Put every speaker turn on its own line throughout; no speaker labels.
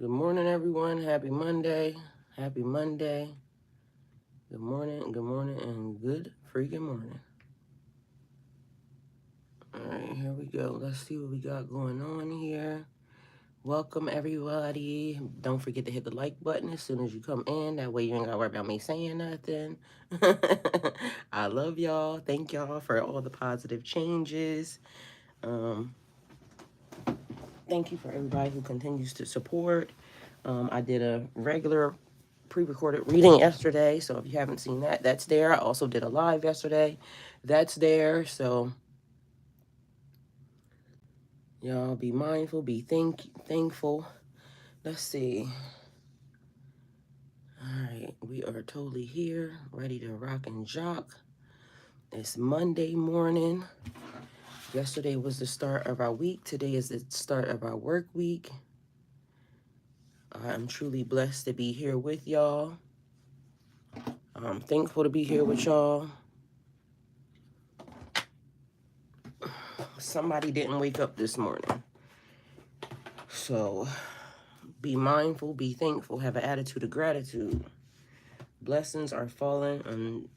Good morning, everyone. Happy Monday. Happy Monday. Good morning, and good freaking morning. All right, here we go. Let's see what we got going on here. Welcome, everybody. Don't forget to hit the like button as soon as you come in. That way you ain't got to worry about me saying nothing. I love y'all. Thank y'all for all the positive changes. Thank you for everybody who continues to support. I did a regular pre-recorded reading yesterday, so if you haven't seen that, that's there. I also did a live yesterday. That's there. So y'all be mindful, be thankful. Let's see. All right, we are totally here, ready to rock and jock. It's Monday morning. Yesterday was the start of our week. Today is the start of our work week. I'm truly blessed to be here with y'all. I'm thankful to be here with y'all. Somebody didn't wake up this morning. So be mindful, be thankful, have an attitude of gratitude. Blessings are falling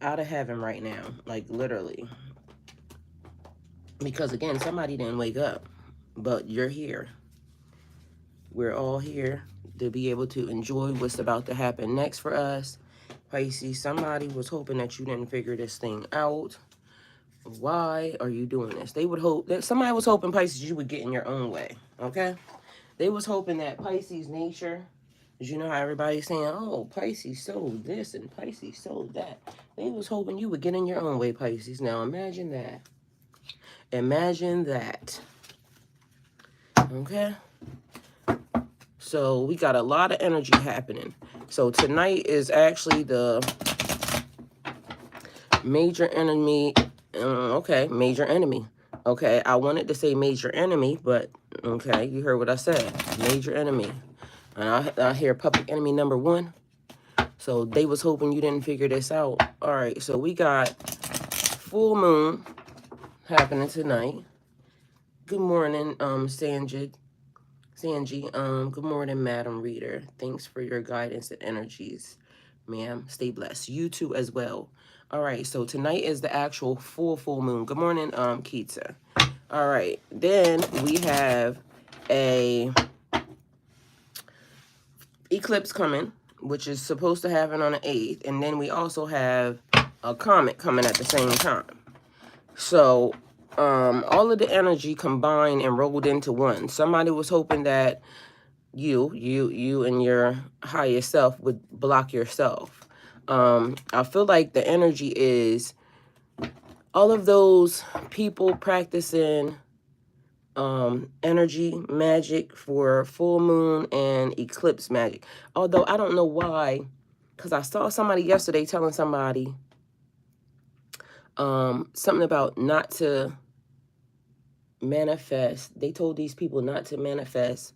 out of heaven right now, like literally. Because again, somebody didn't wake up, but you're here. We're all here to be able to enjoy what's about to happen next for us. Pisces, somebody was hoping that you didn't figure this thing out. Why are you doing this? They would hope that somebody was hoping, Pisces, you would get in your own way. Okay? They was hoping that Pisces nature, as you know how everybody's saying, oh, Pisces sold this and Pisces sold that. They was hoping you would get in your own way, Pisces. Now imagine that. Imagine that. Okay? So we got a lot of energy happening. So tonight is actually the major enemy. Major enemy. Okay, I wanted to say major enemy, but okay, you heard what I said. Major enemy. And I hear public enemy number 1. So they was hoping you didn't figure this out. All right, so we got full moon happening tonight. Good morning, Sanji. Good morning, Madam Reader. Thanks for your guidance and energies, ma'am. Stay blessed. You too as well. All right, so tonight is the actual full moon. Good morning, Keitsa. All right, then we have a eclipse coming, which is supposed to happen on the 8th, and then we also have a comet coming at the same time. So all of the energy combined and rolled into one. Somebody was hoping that you and your higher self would block yourself. I feel like the energy is all of those people practicing energy magic for full moon and eclipse magic. Although I don't know why, because I saw somebody yesterday telling somebody something about not to manifest. They told these people not to manifest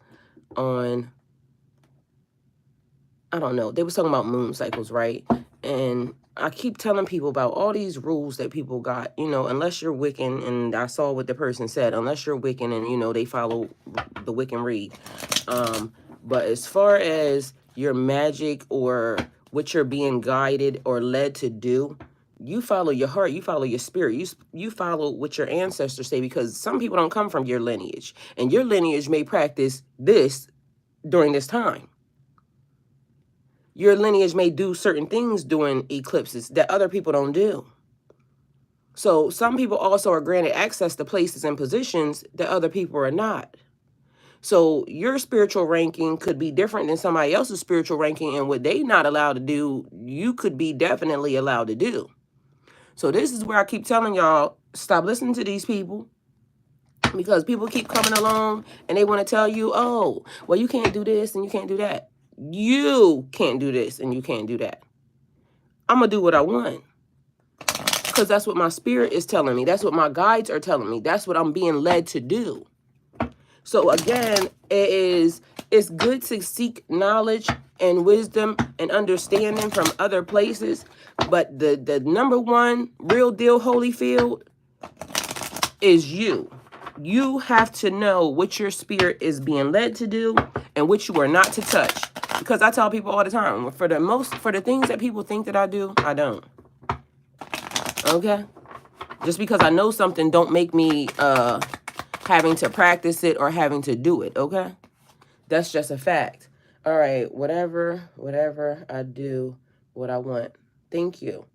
on, I don't know, they was talking about moon cycles, right? And I keep telling people about all these rules that people got, you know, unless you're Wiccan, and I saw what the person said, unless you're Wiccan and, you know, they follow the Wiccan read. But as far as your magic or what you're being guided or led to do, you follow your heart, you follow your spirit, you follow what your ancestors say, because some people don't come from your lineage, and your lineage may practice this during this time. Your lineage may do certain things during eclipses that other people don't do. So some people also are granted access to places and positions that other people are not. So your spiritual ranking could be different than somebody else's spiritual ranking, and what they not allowed to do, you could be definitely allowed to do. So this is where I keep telling y'all, stop listening to these people, because people keep coming along and they want to tell you, oh, well, you can't do this and you can't do that. You can't do this and you can't do that. I'm going to do what I want, because that's what my spirit is telling me. That's what my guides are telling me. That's what I'm being led to do. So again, it's good to seek knowledge and wisdom and understanding from other places. But the number one real deal holy field is you. you have to know what your spirit is being led to do and what you are not to touch. Because I tell people all the time, for the things that people think that I do, I don't. Okay? Just because I know something don't make me having to practice it or having to do it, okay? That's just a fact. All right, whatever I do, what I want. Thank you.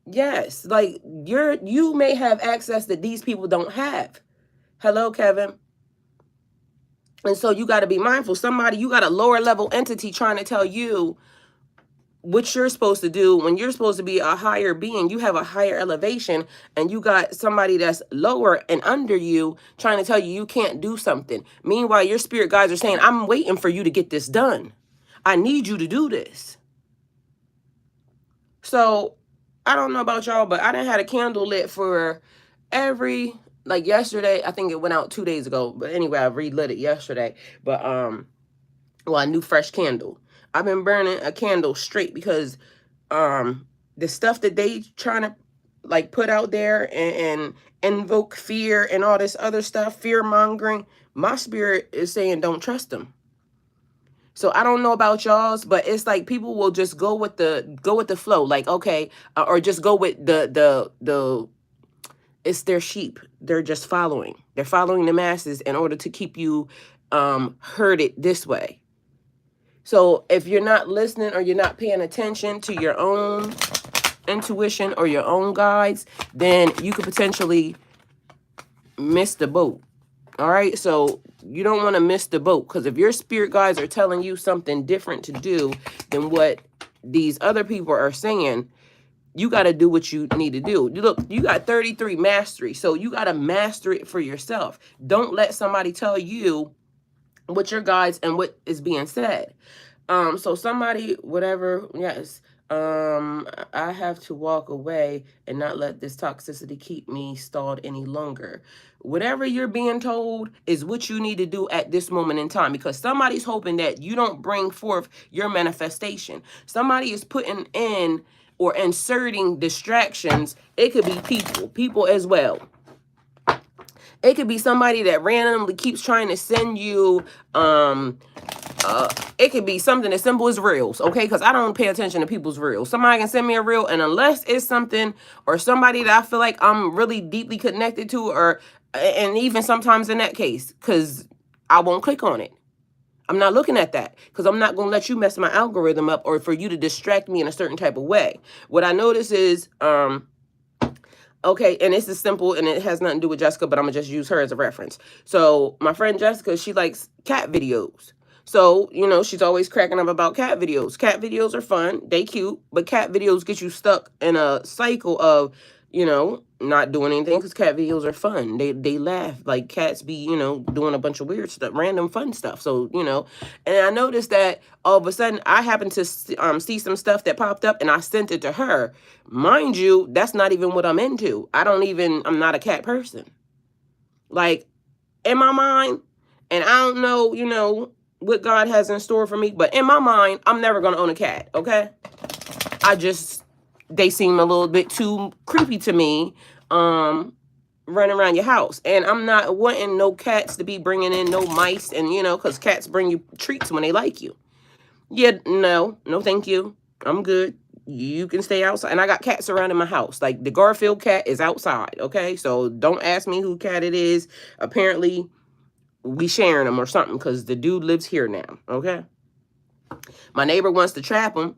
Yes, like you may have access that these people don't have. Hello, Kevin. And so you got to be mindful. You got a lower level entity trying to tell you what you're supposed to do when you're supposed to be a higher being. You have a higher elevation, and you got somebody that's lower and under you trying to tell you can't do something. Meanwhile, your spirit guides are saying, I'm waiting for you to get this done. I need you to do this. So I don't know about y'all, but I done had a candle lit for like yesterday. I think it went out 2 days ago. But anyway, I relit it yesterday. But a new fresh candle. I've been burning a candle straight because the stuff that they trying to like put out there and invoke fear and all this other stuff, fear mongering, my spirit is saying don't trust them. So I don't know about y'all's, but it's like people will just go with the flow, like okay, or just go with the it's their sheep. They're just following. They're following the masses in order to keep you herded this way. So if you're not listening or you're not paying attention to your own intuition or your own guides, then you could potentially miss the boat. All right, so you don't want to miss the boat, because if your spirit guides are telling you something different to do than what these other people are saying, you got to do what you need to do. Look, you got 33 mastery, so you got to master it for yourself. Don't let somebody tell you what your guides and what is being said. So somebody, whatever, yes, I have to walk away and not let this toxicity keep me stalled any longer. Whatever you're being told is what you need to do at this moment in time, because somebody's hoping that you don't bring forth your manifestation. Somebody is putting in or inserting distractions. It could be people as well. It could be somebody that randomly keeps trying to send you, it could be something as simple as reels, okay? Because I don't pay attention to people's reels. Somebody can send me a reel, and unless it's something or somebody that I feel like I'm really deeply connected to, and even sometimes in that case, because I won't click on it. I'm not looking at that, because I'm not going to let you mess my algorithm up or for you to distract me in a certain type of way. What I notice is, okay, and this is simple, and it has nothing to do with Jessica, but I'm going to just use her as a reference. So my friend Jessica, she likes cat videos. So, you know, she's always cracking up about cat videos. Cat videos are fun. They cute. But cat videos get you stuck in a cycle of, you know, not doing anything, because cat videos are fun. They laugh. Like cats be, you know, doing a bunch of weird stuff, random fun stuff. So, you know, and I noticed that all of a sudden I happened to see some stuff that popped up, and I sent it to her. Mind you, that's not even what I'm into. I'm not a cat person. Like, in my mind, and I don't know, you know, what God has in store for me, but in my mind, I'm never going to own a cat, okay? They seem a little bit too creepy to me, running around your house. And I'm not wanting no cats to be bringing in no mice, and, you know, because cats bring you treats when they like you. Yeah, no, thank you. I'm good. You can stay outside. And I got cats surrounding my house. Like, the Garfield cat is outside, okay? So don't ask me who cat it is. Apparently, we sharing them or something, because the dude lives here now, okay? My neighbor wants to trap him.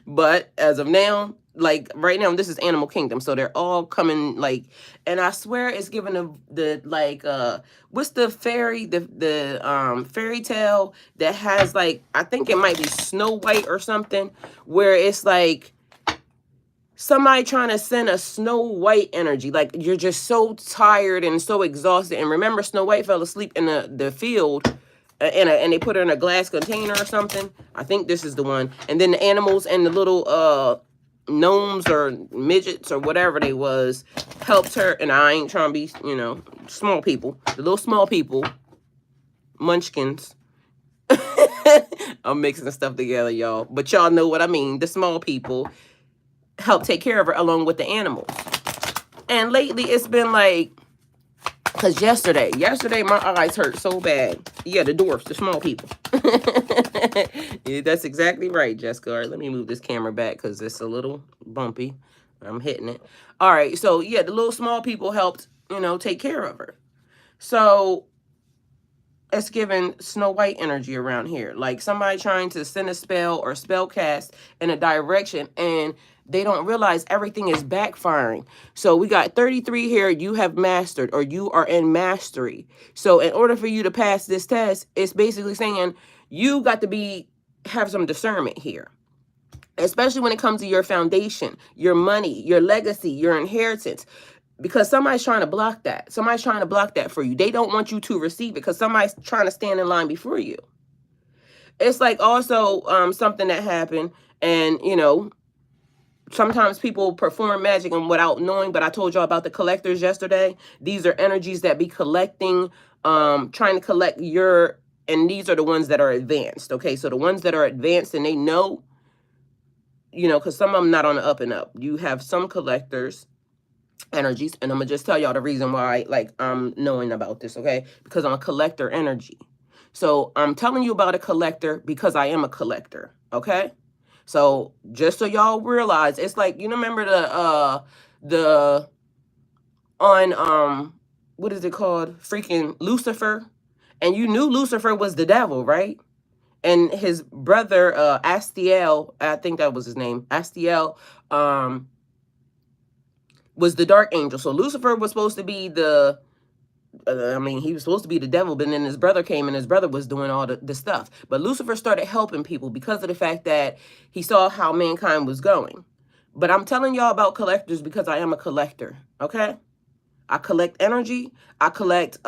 But as of now, like right now, this is Animal Kingdom, so they're all coming, like, and I swear it's giving the like what's the fairy fairy tale that has, like, I think it might be Snow White or something, where it's like somebody trying to send a Snow White energy, like you're just so tired and so exhausted. And remember, Snow White fell asleep in the field, and they put her in a glass container or something. I think this is the one. And then the animals and the little gnomes or midgets or whatever they was helped her. And I ain't trying to be, you know, small people, the little small people, munchkins. I'm mixing stuff together, y'all, but y'all know what I mean. The small people help take care of her along with the animals. And lately it's been like Because yesterday my eyes hurt so bad. Yeah, the dwarfs, the small people. Yeah, that's exactly right, Jessica. All right, let me move this camera back because it's a little bumpy. I'm hitting it. All right, so yeah, the little small people helped, take care of her. So it's giving Snow White energy around here. Like somebody trying to send a spell or spell cast in a direction and they don't realize everything is backfiring. So we got 33 here. You have mastered or you are in mastery. So in order for you to pass this test, it's basically saying you got to have some discernment here. Especially when it comes to your foundation, your money, your legacy, your inheritance. Because somebody's trying to block that. Somebody's trying to block that for you. They don't want you to receive it because somebody's trying to stand in line before you. It's like also something that happened. And, sometimes people perform magic and without knowing. But I told y'all about the collectors yesterday. These are energies that be collecting, trying to collect and these are the ones that are advanced. Okay, so the ones that are advanced and they know, because some of them not on the up and up. You have some collectors energies, and I'm gonna just tell y'all the reason why I'm knowing about this, okay? Because I'm a collector energy. So I'm telling you about a collector because I am a collector, okay? So just so y'all realize, it's like, remember the on what is it called, freaking Lucifer, and you knew Lucifer was the devil, right? And his brother Astiel, I think that was his name, Astiel, was the dark angel. So Lucifer was supposed to be he was supposed to be the devil, but then his brother came and his brother was doing all the stuff. But Lucifer started helping people because of the fact that he saw how mankind was going. But I'm telling y'all about collectors because I am a collector, okay? I collect energy. I collect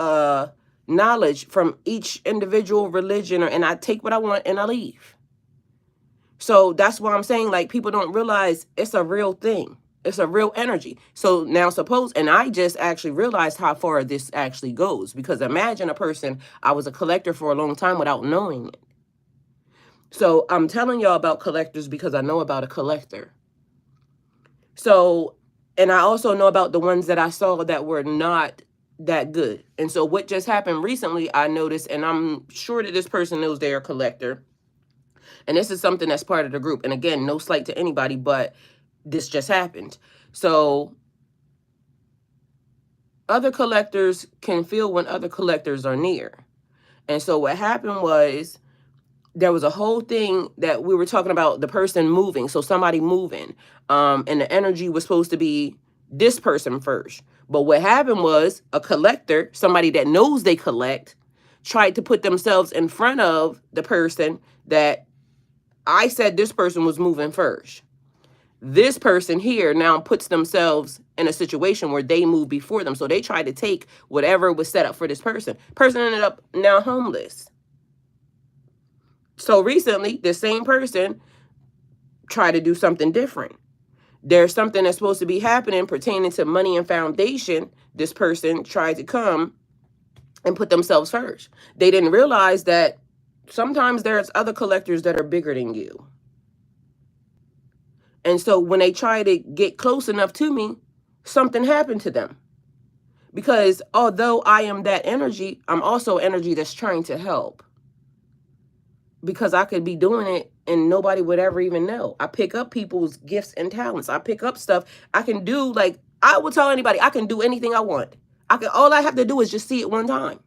knowledge from each individual religion, and I take what I want and I leave. So that's why I'm saying, people don't realize it's a real thing. It's a real energy. So now and I just actually realized how far this actually goes, because imagine a person, I was a collector for a long time without knowing it. So I'm telling y'all about collectors because I know about a collector. So, and I also know about the ones that I saw that were not that good. And so what just happened recently, I noticed, and I'm sure that this person knows they're a collector. And this is something that's part of the group. And again, no slight to anybody, but this just happened. So other collectors can feel when other collectors are near. And so what happened was there was a whole thing that we were talking about, the person moving. So somebody moving, and the energy was supposed to be this person first. But what happened was a collector, somebody that knows they collect, tried to put themselves in front of the person that I said this person was moving first. This person here now puts themselves in a situation where they move before them. So they try to take whatever was set up for this person. Person ended up now homeless. So recently, the same person tried to do something different. There's something that's supposed to be happening pertaining to money and foundation. This person tried to come and put themselves first. They didn't realize that sometimes there's other collectors that are bigger than you. And so when they try to get close enough to me, something happened to them. Because although I am that energy, I'm also energy that's trying to help. Because I could be doing it and nobody would ever even know. I pick up people's gifts and talents. I pick up stuff. I can do, I will tell anybody, I can do anything I want. All I have to do is just see it one time.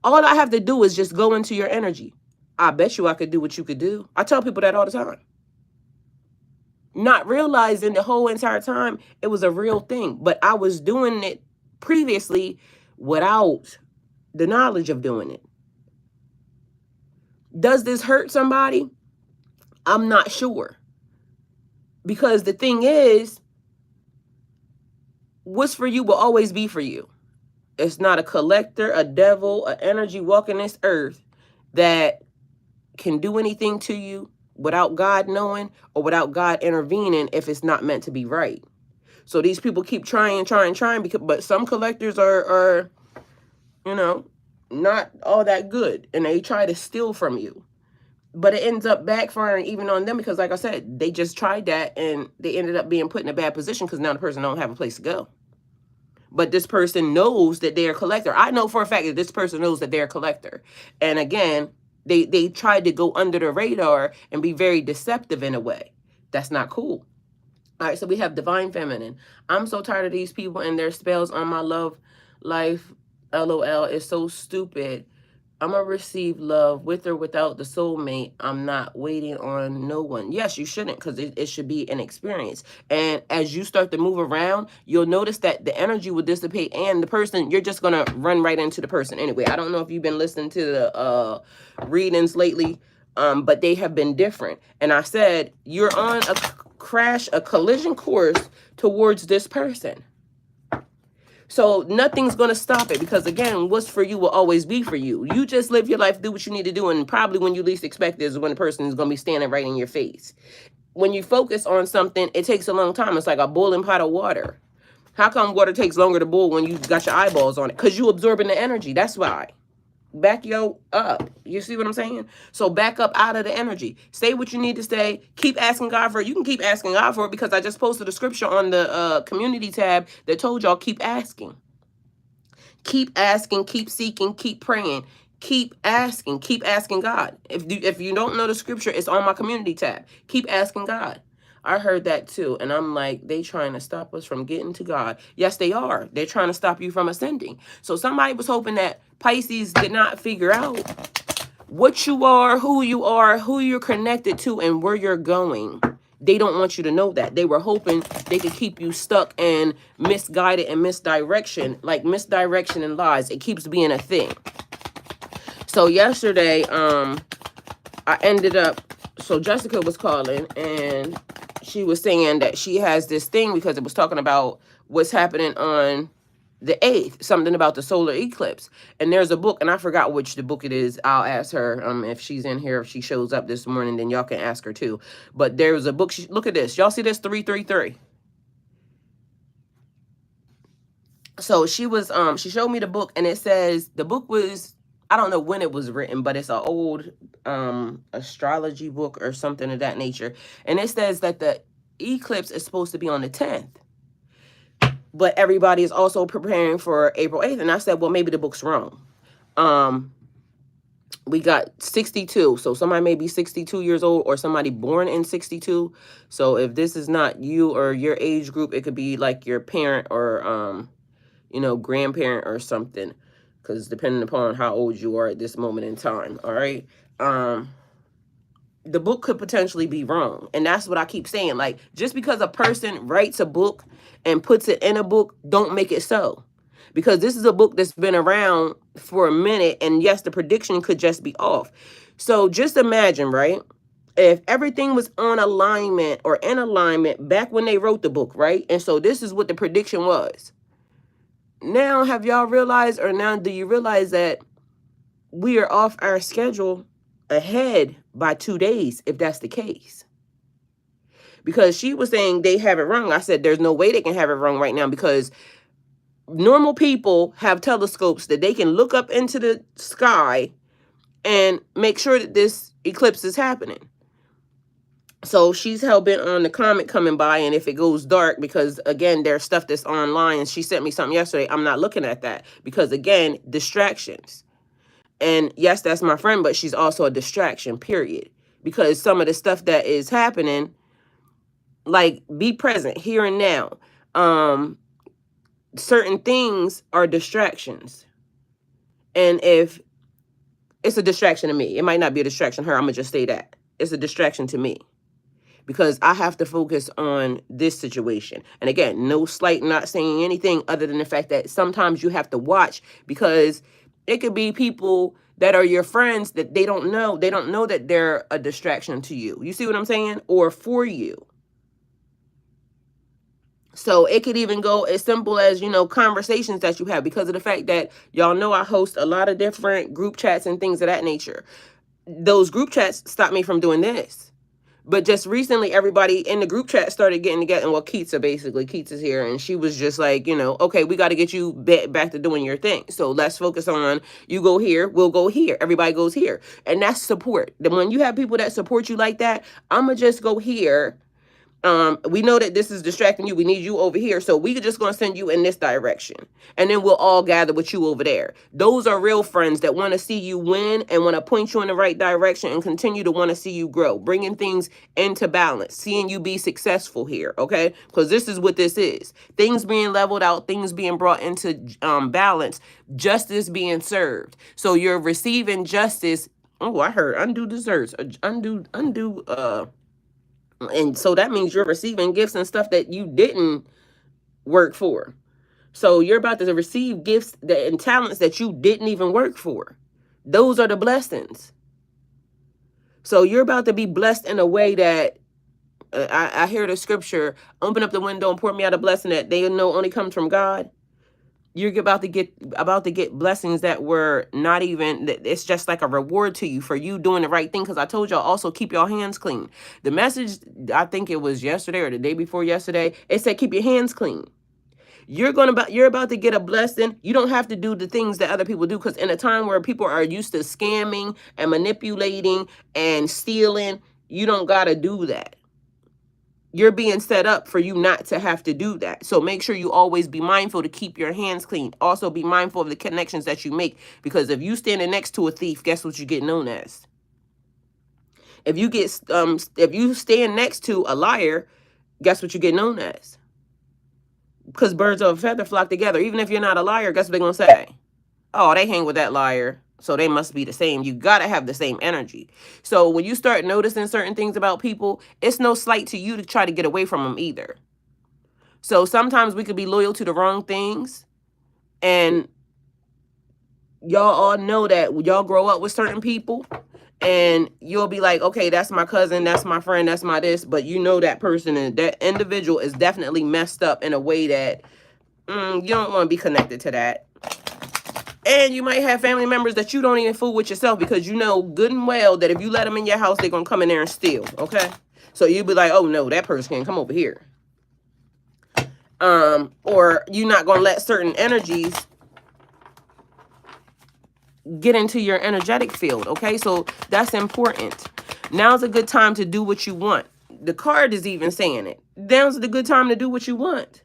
All I have to do is just go into your energy. I bet you I could do what you could do. I tell people that all the time. Not realizing the whole entire time it was a real thing. But I was doing it previously without the knowledge of doing it. Does this hurt somebody? I'm not sure. Because the thing is, what's for you will always be for you. It's not a collector, a devil, an energy walking this earth that can do anything to you without God knowing or without God intervening if it's not meant to be right. So these people keep trying, but some collectors are not all that good, and they try to steal from you. But it ends up backfiring even on them because, like I said, they just tried that and they ended up being put in a bad position because now the person don't have a place to go. but this person knows that they're a collector. I know for a fact that this person knows that they're a collector. And again, they tried to go under the radar and be very deceptive in a way. That's not cool. All right, so we have divine feminine. I'm so tired of these people and their spells on my love life. LOL, it's so stupid. I'm going to receive love with or without the soulmate. I'm not waiting on no one. Yes, you shouldn't, because it should be an experience. And as you start to move around, you'll notice that the energy will dissipate, and the person, you're just going to run right into the person anyway. I don't know if you've been listening to the readings lately, but they have been different. And I said, you're on a collision course towards this person. So nothing's going to stop it, because again, what's for you will always be for you. You just live your life, do what you need to do, and probably when you least expect it is when the person is going to be standing right in your face. When you focus on something, it takes a long time. It's like a boiling pot of water. How come water takes longer to boil when you got your eyeballs on it? Because you absorbing the energy. That's why. Back yo up. You see what I'm saying? So back up out of the energy. Say what you need to say. Keep asking God for it. You can keep asking God for it, because I just posted a scripture on the community tab that told y'all keep asking. Keep asking, keep seeking, keep praying. Keep asking God. If you don't know the scripture, it's on my community tab. Keep asking God. I heard that too. And I'm like, they trying to stop us from getting to God. Yes, they are. They're trying to stop you from ascending. So somebody was hoping that Pisces did not figure out what you are, who you're connected to, and where you're going. They don't want you to know that. They were hoping they could keep you stuck and misguided and misdirection, like misdirection and lies. It keeps being a thing. So yesterday, I ended up, so Jessica was calling, and she was saying that she has this thing because it was talking about what's happening on the 8th, something about the solar eclipse. And there's a book, and I forgot which the book it is. I'll ask her if she's in here. If she shows up this morning, then y'all can ask her too. But there was a book. Look at this. Y'all see this? 333. So she was, she showed me the book, and it says the book was, I don't know when it was written, but it's an old astrology book or something of that nature. And it says that the eclipse is supposed to be on the 10th. But everybody is also preparing for April 8th. And I said, well, maybe the book's wrong. We got 62. So somebody may be 62 years old, or somebody born in 62. So if this is not you or your age group, it could be like your parent or, you know, grandparent or something. Because depending upon how old you are at this moment in time. All right. The book could potentially be wrong. And that's what I keep saying. Like, just because a person writes a book and puts it in a book, don't make it so. Because this is a book that's been around for a minute, and yes, the prediction could just be off. So just imagine, right? If everything was on alignment or in alignment back when they wrote the book, right? And so this is what the prediction was. Now, have y'all realized, or now do you realize that we are off our schedule ahead by 2 days, if that's the case? Because she was saying they have it wrong. I said there's no way they can have it wrong right now, because normal people have telescopes that they can look up into the sky and make sure that this eclipse is happening. So she's hell-bent on the comet coming by, and if it goes dark, because again, there's stuff that's online, and she sent me something yesterday. I'm not looking at that, because again, distractions. And yes, that's my friend, but she's also a distraction, period. Because some of the stuff that is happening, like, be present here and now. Certain things are distractions. And if it's a distraction to me, it might not be a distraction to her. I'm going to just say that. It's a distraction to me, because I have to focus on this situation. And again, no slight, not saying anything other than the fact that sometimes you have to watch, because it could be people that are your friends that they don't know. They don't know that they're a distraction to you. You see what I'm saying? Or for you. So it could even go as simple as, you know, conversations that you have, because of the fact that y'all know I host a lot of different group chats and things of that nature. Those group chats stopped me from doing this. But just recently, everybody in the group chat started getting together. Well, Keats is here, and she was just like, you know, okay, we got to get you back to doing your thing. So let's focus on, you go here, we'll go here. Everybody goes here. And that's support. Then when you have people that support you like that, I'm going to just go here We know that this is distracting you. We need you over here. So we just going to send you in this direction. And then we'll all gather with you over there. Those are real friends that want to see you win and want to point you in the right direction and continue to want to see you grow, bringing things into balance, seeing you be successful here. Okay. Because this is what this is. Things being leveled out, things being brought into balance, justice being served. So you're receiving justice. Oh, I heard undo desserts, undo, and so that means you're receiving gifts and stuff that you didn't work for. So you're about to receive gifts and talents that you didn't even work for. Those are the blessings. So you're about to be blessed in a way that I hear the scripture, open up the window and pour me out a blessing that they know only comes from God. You're about to get blessings that were not even, it's just like a reward to you for you doing the right thing. Because I told y'all also keep your hands clean. The message, I think it was yesterday or the day before yesterday, it said keep your hands clean. You're about to get a blessing. You don't have to do the things that other people do, because in a time where people are used to scamming and manipulating and stealing, you don't got to do that. You're being set up for you not to have to do that. So make sure you always be mindful to keep your hands clean. Also be mindful of the connections that you make, because if you standing next to a thief, guess what you get known as? If you stand next to a liar, guess what you get known as? Because birds of a feather flock together. Even if you're not a liar, guess what they're going to say? Oh, they hang with that liar, so they must be the same. You got to have the same energy. So when you start noticing certain things about people, it's no slight to you to try to get away from them either. So sometimes we could be loyal to the wrong things. And y'all all know that y'all grow up with certain people and you'll be like, okay, that's my cousin, that's my friend, that's my this. But you know that person and that individual is definitely messed up in a way that you don't want to be connected to that. And you might have family members that you don't even fool with yourself, because you know good and well that if you let them in your house, they're going to come in there and steal, okay? So you'll be like, oh, no, that person can't come over here. Or you're not going to let certain energies get into your energetic field, okay? So that's important. Now's a good time to do what you want. The card is even saying it. Now's the good time to do what you want.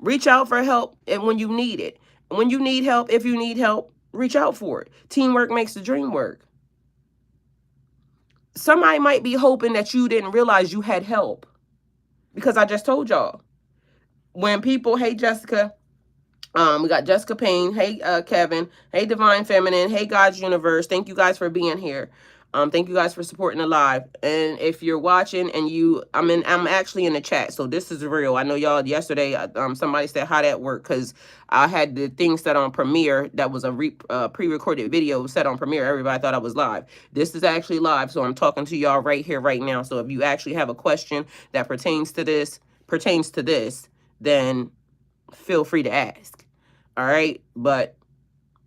Reach out for help and when you need it. When you need help, if you need help, reach out for it. Teamwork makes the dream work. Somebody might be hoping that you didn't realize you had help, because I just told y'all. When people, hey, Jessica, we got Jessica Payne, hey, Kevin, hey, Divine Feminine, hey, God's Universe. Thank you guys for being here. Thank you guys for supporting the live. And if you're watching and I'm actually in the chat, so this is real. I know y'all yesterday, somebody said how that worked, because I had the thing set on Premiere. That was a pre-recorded video set on Premiere. Everybody thought I was live. This is actually live, so I'm talking to y'all right here, right now. So if you actually have a question that pertains to this, then feel free to ask. All right, but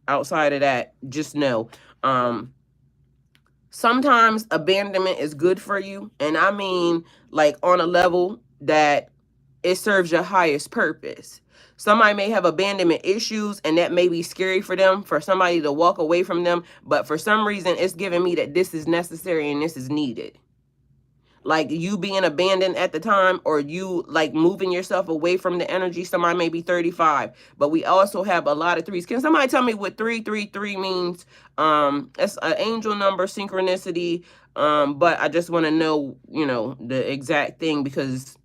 outside of that, just know, sometimes abandonment is good for you. And I mean, like on a level that it serves your highest purpose. Somebody may have abandonment issues and that may be scary for them, for somebody to walk away from them. But for some reason, it's giving me that this is necessary and this is needed. Like you being abandoned at the time, or you like moving yourself away from the energy. Somebody may be 35, but we also have a lot of threes. Can somebody tell me what 333 means? It's an angel number, synchronicity. But I just want to know, the exact thing, because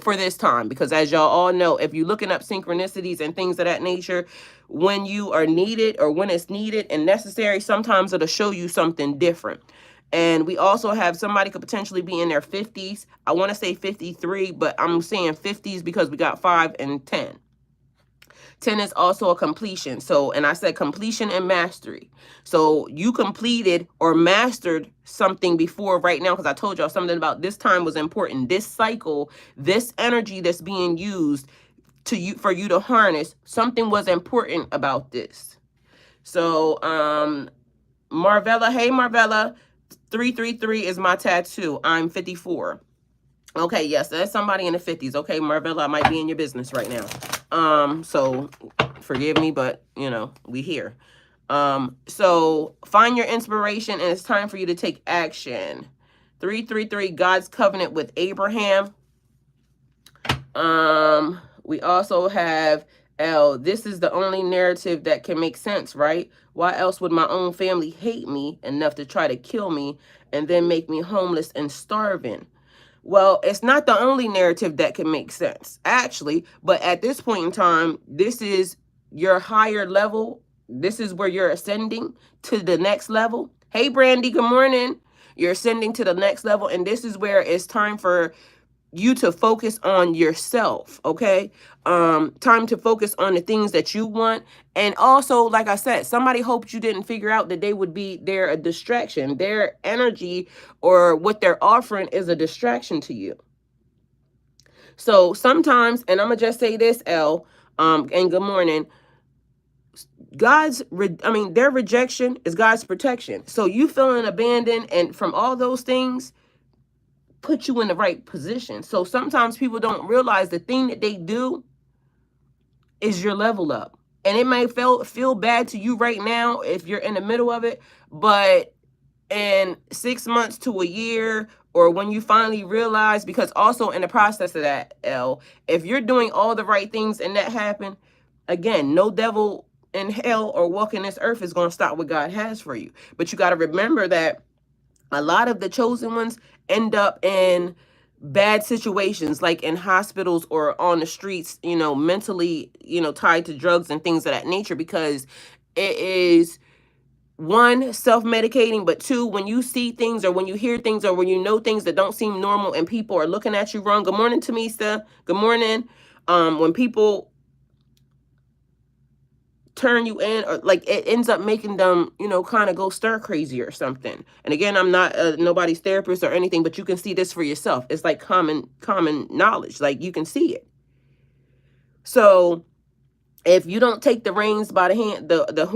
for this time, because as y'all all know, if you're looking up synchronicities and things of that nature, when you are needed or when it's needed and necessary, sometimes it'll show you something different. And we also have somebody could potentially be in their 50s. I want to say 53, but I'm saying 50s because we got 5 and 10. 10 is also a completion. So, and I said completion and mastery. So you completed or mastered something before right now, because I told y'all something about this time was important. This cycle, this energy that's being used for you to harness, something was important about this. So, Marvella, hey, Marvella. 333 is my tattoo. I'm 54. Okay, yes, that's somebody in the 50s. Okay, Marvella, I might be in your business right now. So forgive me, but we here. So find your inspiration, and it's time for you to take action. 333, God's covenant with Abraham. We also have L, this is the only narrative that can make sense, right? Why else would my own family hate me enough to try to kill me and then make me homeless and starving? Well, it's not the only narrative that can make sense, actually. But at this point in time, this is your higher level. This is where you're ascending to the next level. Hey, Brandy, good morning. You're ascending to the next level. And this is where it's time for you to focus on yourself, okay? Time to focus on the things that you want. And also, like I said, somebody hoped you didn't figure out that they would be there a distraction. Their energy or what they're offering is a distraction to you. So sometimes, and I'm gonna just say this, L, and good morning, their rejection is God's protection. So you feeling abandoned and from all those things, put you in the right position. So sometimes people don't realize the thing that they do is your level up. And it may feel bad to you right now if you're in the middle of it, but in 6 months to a year, or when you finally realize, because also in the process of that, L, if you're doing all the right things and that happen, again, no devil in hell or walking this earth is going to stop what God has for you. But you got to remember that a lot of the chosen ones end up in bad situations, like in hospitals or on the streets, mentally, tied to drugs and things of that nature, because it is, one, self-medicating, but two, when you see things or when you hear things or when you know things that don't seem normal and people are looking at you wrong. Good morning, Tamisa. Good morning. When people turn you in, or like it ends up making them, kind of go stir crazy or something. And again, I'm not nobody's therapist or anything, but you can see this for yourself. It's like common knowledge, like you can see it. So if you don't take the reins by the hand, the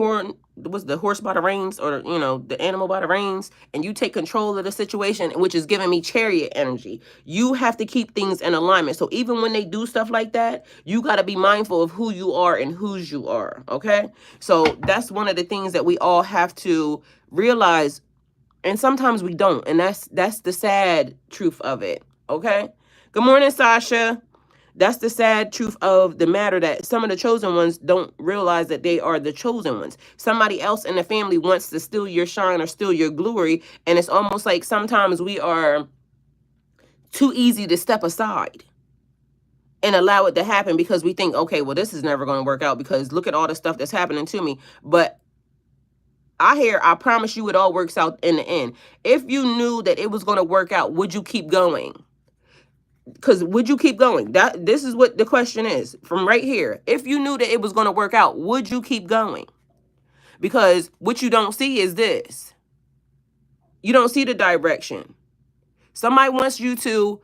horse by the reins, or the animal by the reins, and you take control of the situation, which is giving me chariot energy, you have to keep things in alignment. So even when they do stuff like that, you got to be mindful of who you are and whose you are. Okay, so that's one of the things that we all have to realize, and sometimes we don't, and that's the sad truth of it. Okay, good morning, Sasha. That's the sad truth of the matter, that some of the chosen ones don't realize that they are the chosen ones. Somebody else in the family wants to steal your shine or steal your glory. And it's almost like sometimes we are too easy to step aside and allow it to happen because we think, okay, well, this is never going to work out because look at all the stuff that's happening to me. But I promise you it all works out in the end. If you knew that it was going to work out, would you keep going? Because would you keep going? This is what the question is from right here. If you knew that it was going to work out, would you keep going? Because what you don't see is this. You don't see the direction. Somebody wants you to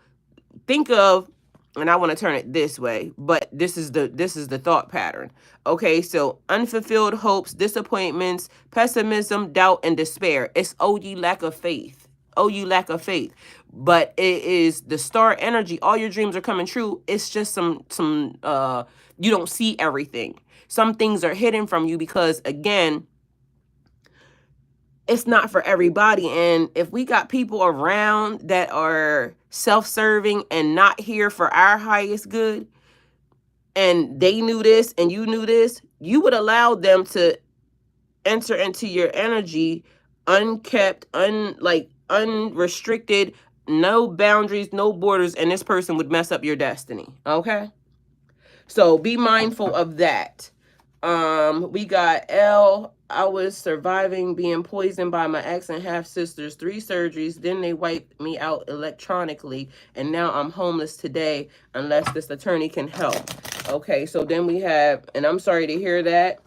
think of, and I want to turn it this way, but this is the thought pattern. Okay, so unfulfilled hopes, disappointments, pessimism, doubt, and despair. It's ye lack of faith. You lack of faith. But it is the star energy. All your dreams are coming true. It's just some you don't see everything. Some things are hidden from you because, again, it's not for everybody. And if we got people around that are self-serving and not here for our highest good, and they knew this and you knew this, you would allow them to enter into your energy unkept, unrestricted, no boundaries, no borders, and this person would mess up your destiny. Okay, so be mindful of that. We got L. I was surviving being poisoned by my ex and half sisters, 3 surgeries, then they wiped me out electronically, and now I'm homeless today unless this attorney can help. Okay, so then we have, and I'm sorry to hear that.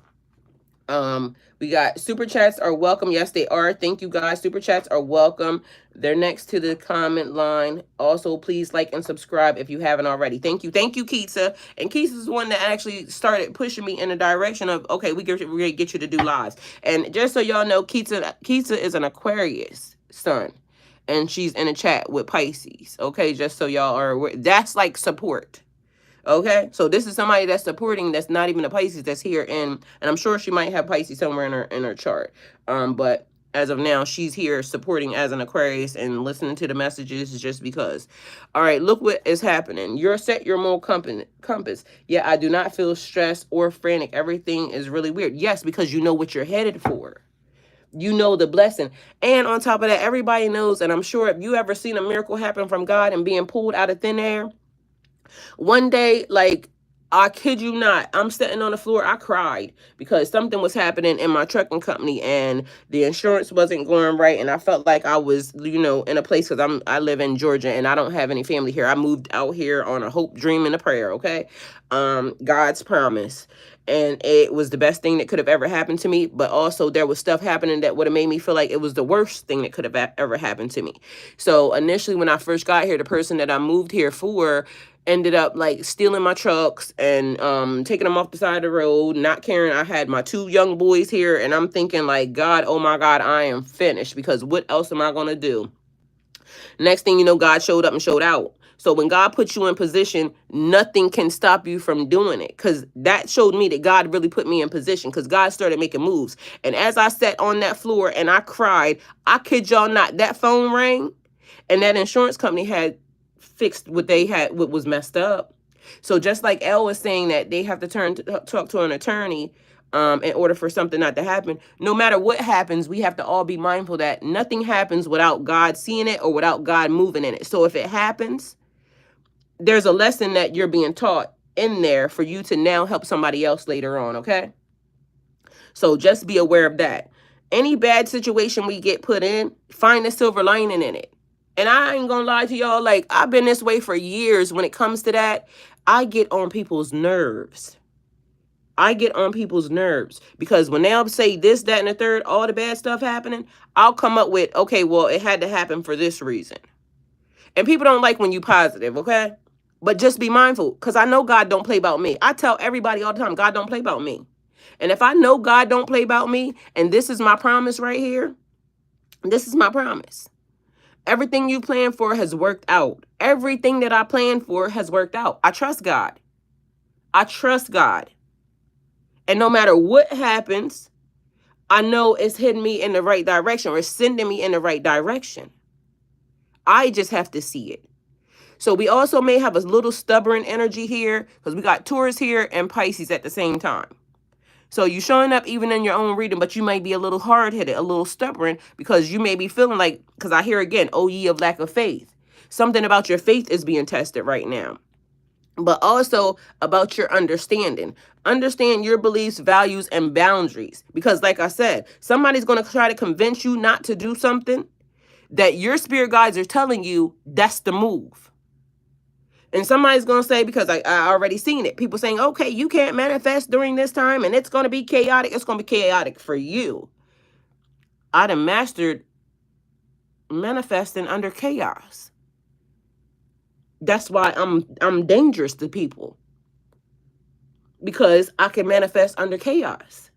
We got super chats are welcome. Yes, they are. Thank you, guys. Super chats are welcome. They're next to the comment line. Also, please like and subscribe if you haven't already. Thank you. Thank you, Keitsa. And Keitsa's the one that actually started pushing me in the direction of, okay, we're going to get you to do lives. And just so y'all know, Keitsa is an Aquarius sun. And she's in a chat with Pisces. Okay, just so y'all are aware. That's like support. Okay, so this is somebody that's supporting, that's not even a Pisces, that's here, and I'm sure she might have Pisces somewhere in her chart. But as of now, she's here supporting as an Aquarius and listening to the messages just because. All right, look what is happening. You're set your moral compass. Yeah, I do not feel stressed or frantic. Everything is really weird. Yes, because you know what you're headed for. You know the blessing. And on top of that, everybody knows, and I'm sure if you ever seen a miracle happen from God and being pulled out of thin air, one day, like, I kid you not, I'm sitting on the floor. I cried because something was happening in my trucking company and the insurance wasn't going right. And I felt like I was, you know, in a place because I live in Georgia and I don't have any family here. I moved out here on a hope, dream, and a prayer. Okay. God's promise. And it was the best thing that could have ever happened to me. But also there was stuff happening that would have made me feel like it was the worst thing that could have ever happened to me. So initially, when I first got here, the person that I moved here for ended up like stealing my trucks and taking them off the side of the road, not caring. I had my 2 young boys here and I'm thinking like, God, oh my God, I am finished because what else am I going to do? Next thing you know, God showed up and showed out. So when God puts you in position, nothing can stop you from doing it. Because that showed me that God really put me in position because God started making moves. And as I sat on that floor and I cried, I kid y'all not, that phone rang and that insurance company had fixed what they had, what was messed up. So just like Elle was saying that they have to talk to an attorney in order for something not to happen. No matter what happens, we have to all be mindful that nothing happens without God seeing it or without God moving in it. So if it happens, there's a lesson that you're being taught in there for you to now help somebody else later on, okay? So just be aware of that. Any bad situation we get put in, find the silver lining in it. And I ain't gonna lie to y'all, like, I've been this way for years when it comes to that. I get on people's nerves. I get on people's nerves because when they'll say this, that, and the third, all the bad stuff happening, I'll come up with, okay, well, it had to happen for this reason. And people don't like when you positive, okay? But just be mindful because I know God don't play about me. I tell everybody all the time, God don't play about me. And if I know God don't play about me, and this is my promise right here, this is my promise. Everything you planned for has worked out. Everything that I planned for has worked out. I trust God. I trust God. And no matter what happens, I know it's heading me in the right direction or it's sending me in the right direction. I just have to see it. So we also may have a little stubborn energy here because we got Taurus here and Pisces at the same time. So you're showing up even in your own reading, but you might be a little hard-headed, a little stubborn because you may be feeling like, because I hear again, oh ye of lack of faith. Something about your faith is being tested right now. But also about your understanding. Understand your beliefs, values, and boundaries. Because like I said, somebody's going to try to convince you not to do something that your spirit guides are telling you that's the move. And somebody's going to say, because I already seen it, people saying, okay, you can't manifest during this time and it's going to be chaotic. It's going to be chaotic for you. I done mastered manifesting under chaos. That's why I'm dangerous to people. Because I can manifest under chaos.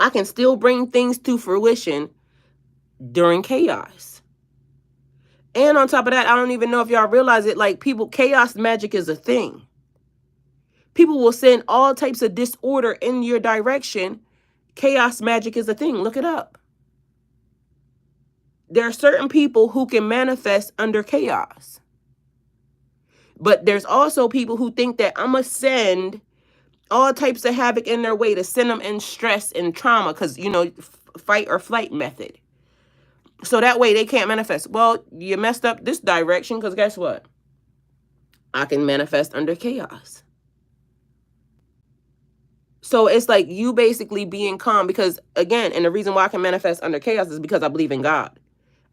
I can still bring things to fruition during chaos. And on top of that, I don't even know if y'all realize it, like people, chaos magic is a thing. People will send all types of disorder in your direction. Chaos magic is a thing. Look it up. There are certain people who can manifest under chaos. But there's also people who think that I'm going to send all types of havoc in their way to send them in stress and trauma because, you know, fight or flight method. So that way they can't manifest. Well, you messed up this direction because guess what? I can manifest under chaos. So it's like you basically being calm because, again, and the reason why I can manifest under chaos is because I believe in God.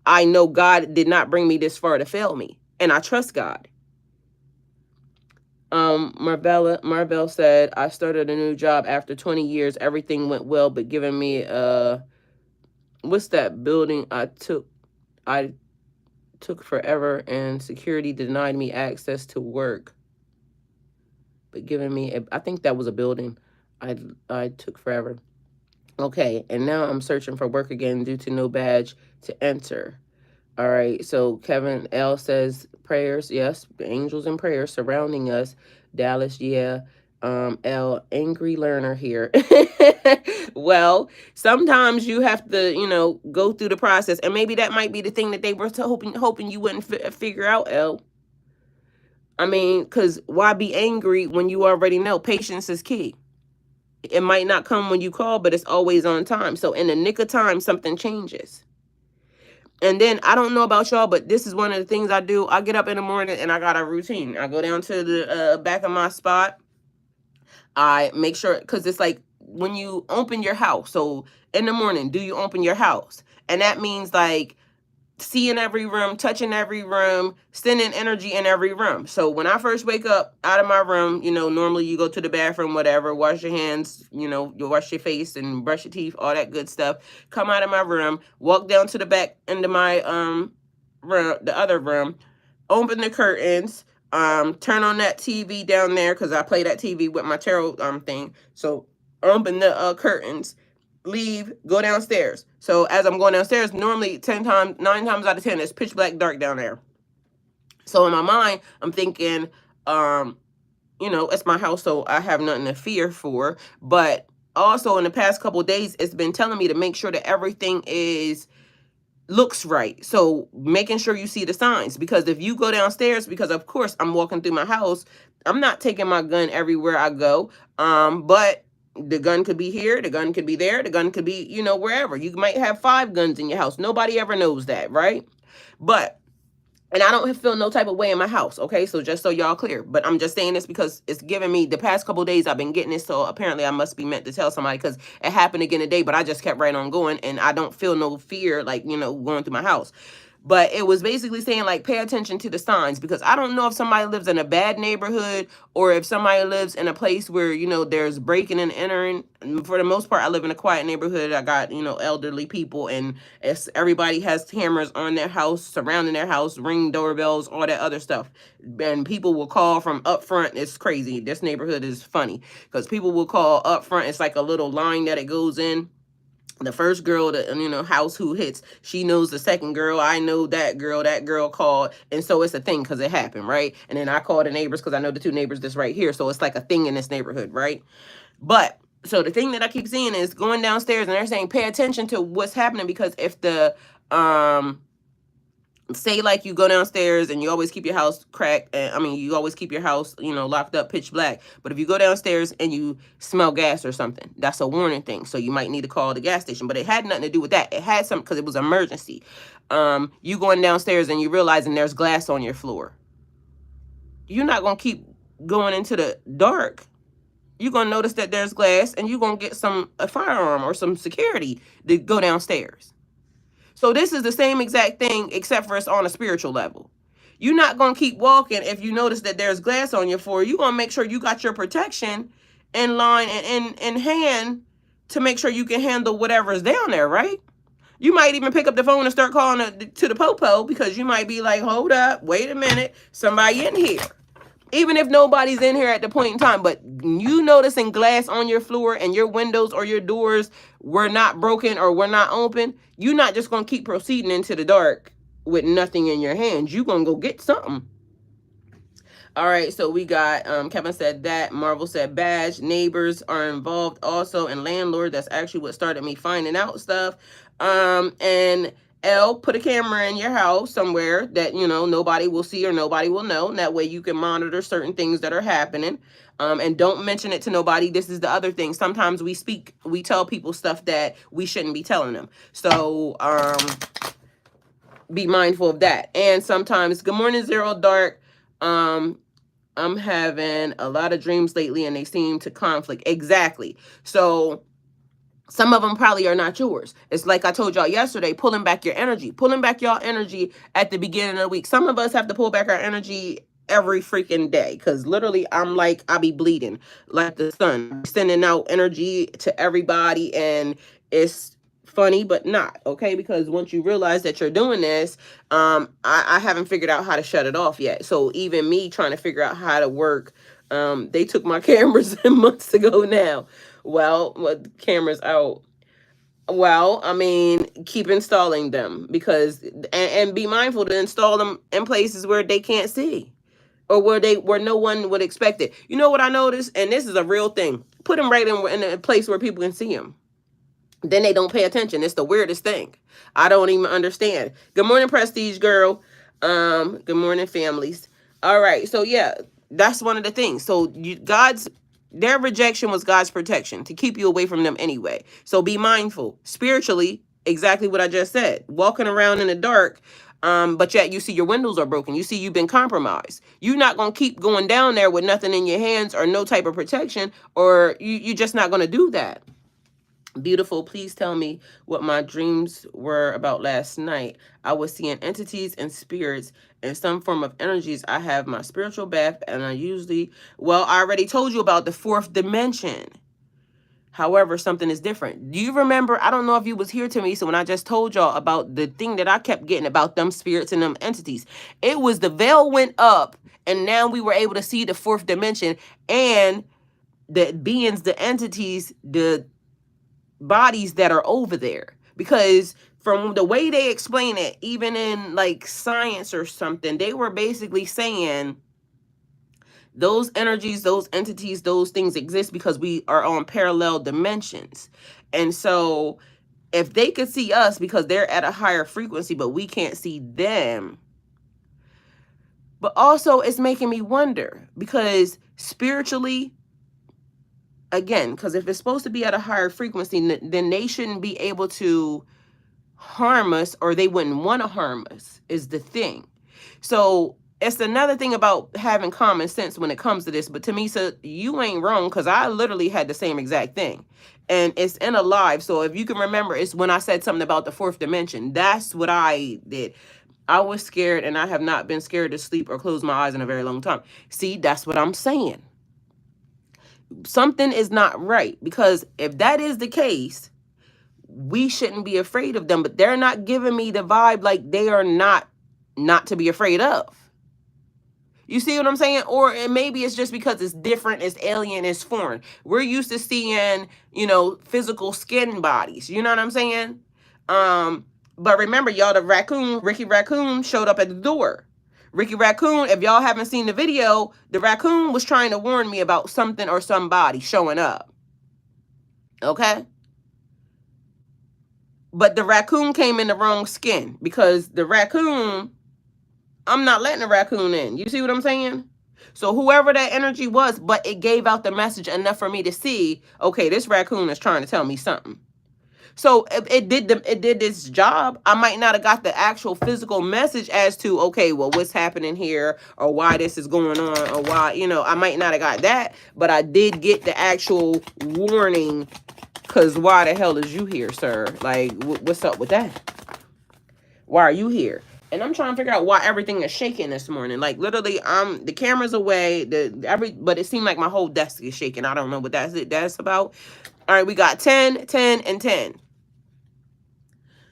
I know God did not bring me this far to fail me. And I trust God. Marbella said, I started a new job after 20 years. Everything went well, but giving me what's that building I took forever and security denied me access to work. But giving me I think that was a building I took forever. Okay, and now I'm searching for work again due to no badge to enter. All right, so Kevin L says prayers, yes, angels and prayers surrounding us. Dallas, yeah, L, angry learner here. Well, sometimes you have to, go through the process, and maybe that might be the thing that they were hoping you wouldn't figure out, L. I mean, because why be angry when you already know patience is key? It might not come when you call, but it's always on time. So in the nick of time, something changes. And then I don't know about y'all, but this is one of the things I do. I get up in the morning and I got a routine. I go down to the back of my spot. I make sure, because it's like when you open your house. So in the morning, do you open your house? And that means like seeing every room, touching every room, sending energy in every room. So when I first wake up out of my room, normally you go to the bathroom, whatever, wash your hands, you wash your face and brush your teeth, all that good stuff. Come out of my room, walk down to the back into my room, the other room, open the curtains, turn on that TV down there because I play that TV with my tarot thing. So open the curtains, leave, go downstairs. So as I'm going downstairs, normally 9 times out of 10, it's pitch black dark down there. So in my mind, I'm thinking, it's my house, so I have nothing to fear for. But also in the past couple of days, it's been telling me to make sure that everything looks right. So making sure you see the signs, because if you go downstairs, because of course I'm walking through my house, I'm not taking my gun everywhere I go. But the gun could be here, the gun could be there, the gun could be, wherever. You might have 5 guns in your house. Nobody ever knows that, right? And I don't feel no type of way in my house, okay? So just so y'all clear. But I'm just saying this because it's giving me, the past couple of days I've been getting this, so apparently I must be meant to tell somebody, because it happened again today, but I just kept right on going, and I don't feel no fear, like, going through my house. But it was basically saying, like, pay attention to the signs, because I don't know if somebody lives in a bad neighborhood or if somebody lives in a place where, there's breaking and entering. And for the most part, I live in a quiet neighborhood. I got, elderly people, and everybody has cameras on their house, surrounding their house, ring doorbells, all that other stuff. And people will call from up front. It's crazy. This neighborhood is funny because people will call up front. It's like a little line that it goes in. The first girl, house who hits, she knows the second girl. I know that girl called. And so it's a thing because it happened, right? And then I call the neighbors because I know the 2 neighbors that's right here. So it's like a thing in this neighborhood, right? But so the thing that I keep seeing is going downstairs, and they're saying pay attention to what's happening, because if the say like you go downstairs and you always keep your house you always keep your house, locked up pitch black. But if you go downstairs and you smell gas or something, that's a warning thing. So you might need to call the gas station. But it had nothing to do with that. It had something because it was emergency. You going downstairs and you realizing there's glass on your floor. You're not going to keep going into the dark. You're going to notice that there's glass, and you're going to get a firearm or some security to go downstairs. So this is the same exact thing, except for it's on a spiritual level. You're not going to keep walking if you notice that there's glass on your floor. You're going to make sure you got your protection in line and in hand to make sure you can handle whatever's down there, right? You might even pick up the phone and start calling to the popo, because you might be like, hold up, wait a minute, somebody in here. Even if nobody's in here at the point in time, but you noticing glass on your floor and your windows or your doors were not broken or were not open, you're not just going to keep proceeding into the dark with nothing in your hands. You're going to go get something. All right, so we got, Kevin said that. Marvel said badge. Neighbors are involved also, and landlord. That's actually what started me finding out stuff. And L, put a camera in your house somewhere that, nobody will see or nobody will know. And that way you can monitor certain things that are happening. And don't mention it to nobody. This is the other thing. Sometimes we tell people stuff that we shouldn't be telling them. So, be mindful of that. And sometimes, good morning, Zero Dark. I'm having a lot of dreams lately and they seem to conflict. Exactly. So some of them probably are not yours. It's like I told y'all yesterday, pulling back your energy, pulling back y'all energy at the beginning of the week. Some of us have to pull back our energy every freaking day, because literally I'm like, I be bleeding like the sun, sending out energy to everybody, and it's funny but not, okay? Because once you realize that you're doing this, I haven't figured out how to shut it off yet. So even me trying to figure out how to work, they took my cameras months ago now. Well, with cameras out. Well, I mean, keep installing them, because and be mindful to install them in places where they can't see. or where no one would expect it. You know what I noticed? And this is a real thing. Put them right in a place where people can see them. Then they don't pay attention. It's the weirdest thing. I don't even understand. Good morning, Prestige girl. Good morning, families. All right. So yeah, that's one of the things. So their rejection was God's protection to keep you away from them anyway. So be mindful spiritually. Exactly what I just said. Walking around in the dark, but yet you see your windows are broken. You see you've been compromised. You're not gonna keep going down there with nothing in your hands or no type of protection, or you're just not gonna do that. Beautiful, please tell me what my dreams were about last night. I was seeing entities and spirits and some form of energies. I have my spiritual bath and I already told you about the fourth dimension. However, something is different. Do you remember? I don't know if you was here to me. So when I just told y'all about the thing that I kept getting about them spirits and them entities, it was the veil went up and now we were able to see the fourth dimension and the beings, the entities, the bodies that are over there. Because from the way they explain it, even in like science or something, they were basically saying those energies, those entities, those things exist because we are on parallel dimensions. And so if they could see us because they're at a higher frequency, but we can't see them. But also it's making me wonder because spiritually, again, because if it's supposed to be at a higher frequency, then they shouldn't be able to harm us, or they wouldn't want to harm us, is the thing. So it's another thing about having common sense when it comes to this. But to me, so you ain't wrong, because I literally had the same exact thing. And it's in a live. So if you can remember, it's when I said something about the fourth dimension. That's what I did. I was scared, and I have not been scared to sleep or close my eyes in a very long time. See, that's what I'm saying. Something is not right, because if that is the case, we shouldn't be afraid of them. But they're not giving me the vibe like they are not to be afraid of. You see what I'm saying? Or maybe it's just because it's different, it's alien, it's foreign. We're used to seeing, physical skin bodies. You know what I'm saying? But remember, y'all, the raccoon, Ricky Raccoon, showed up at the door. Ricky Raccoon, if y'all haven't seen the video, the raccoon was trying to warn me about something or somebody showing up. Okay? But the raccoon came in the wrong skin, because the raccoon, I'm not letting the raccoon in. You see what I'm saying? So whoever that energy was, but it gave out the message enough for me to see, okay, this raccoon is trying to tell me something. So it did this job. I might not have got the actual physical message as to, okay, well, what's happening here, or why this is going on, or why, I might not have got that, but I did get the actual warning. Because why the hell is you here, sir? Like, what's up with that? Why are you here? And I'm trying to figure out why everything is shaking this morning. Like, literally, the camera's away. But it seemed like my whole desk is shaking. I don't know what that's about. All right, we got 10, 10, and 10.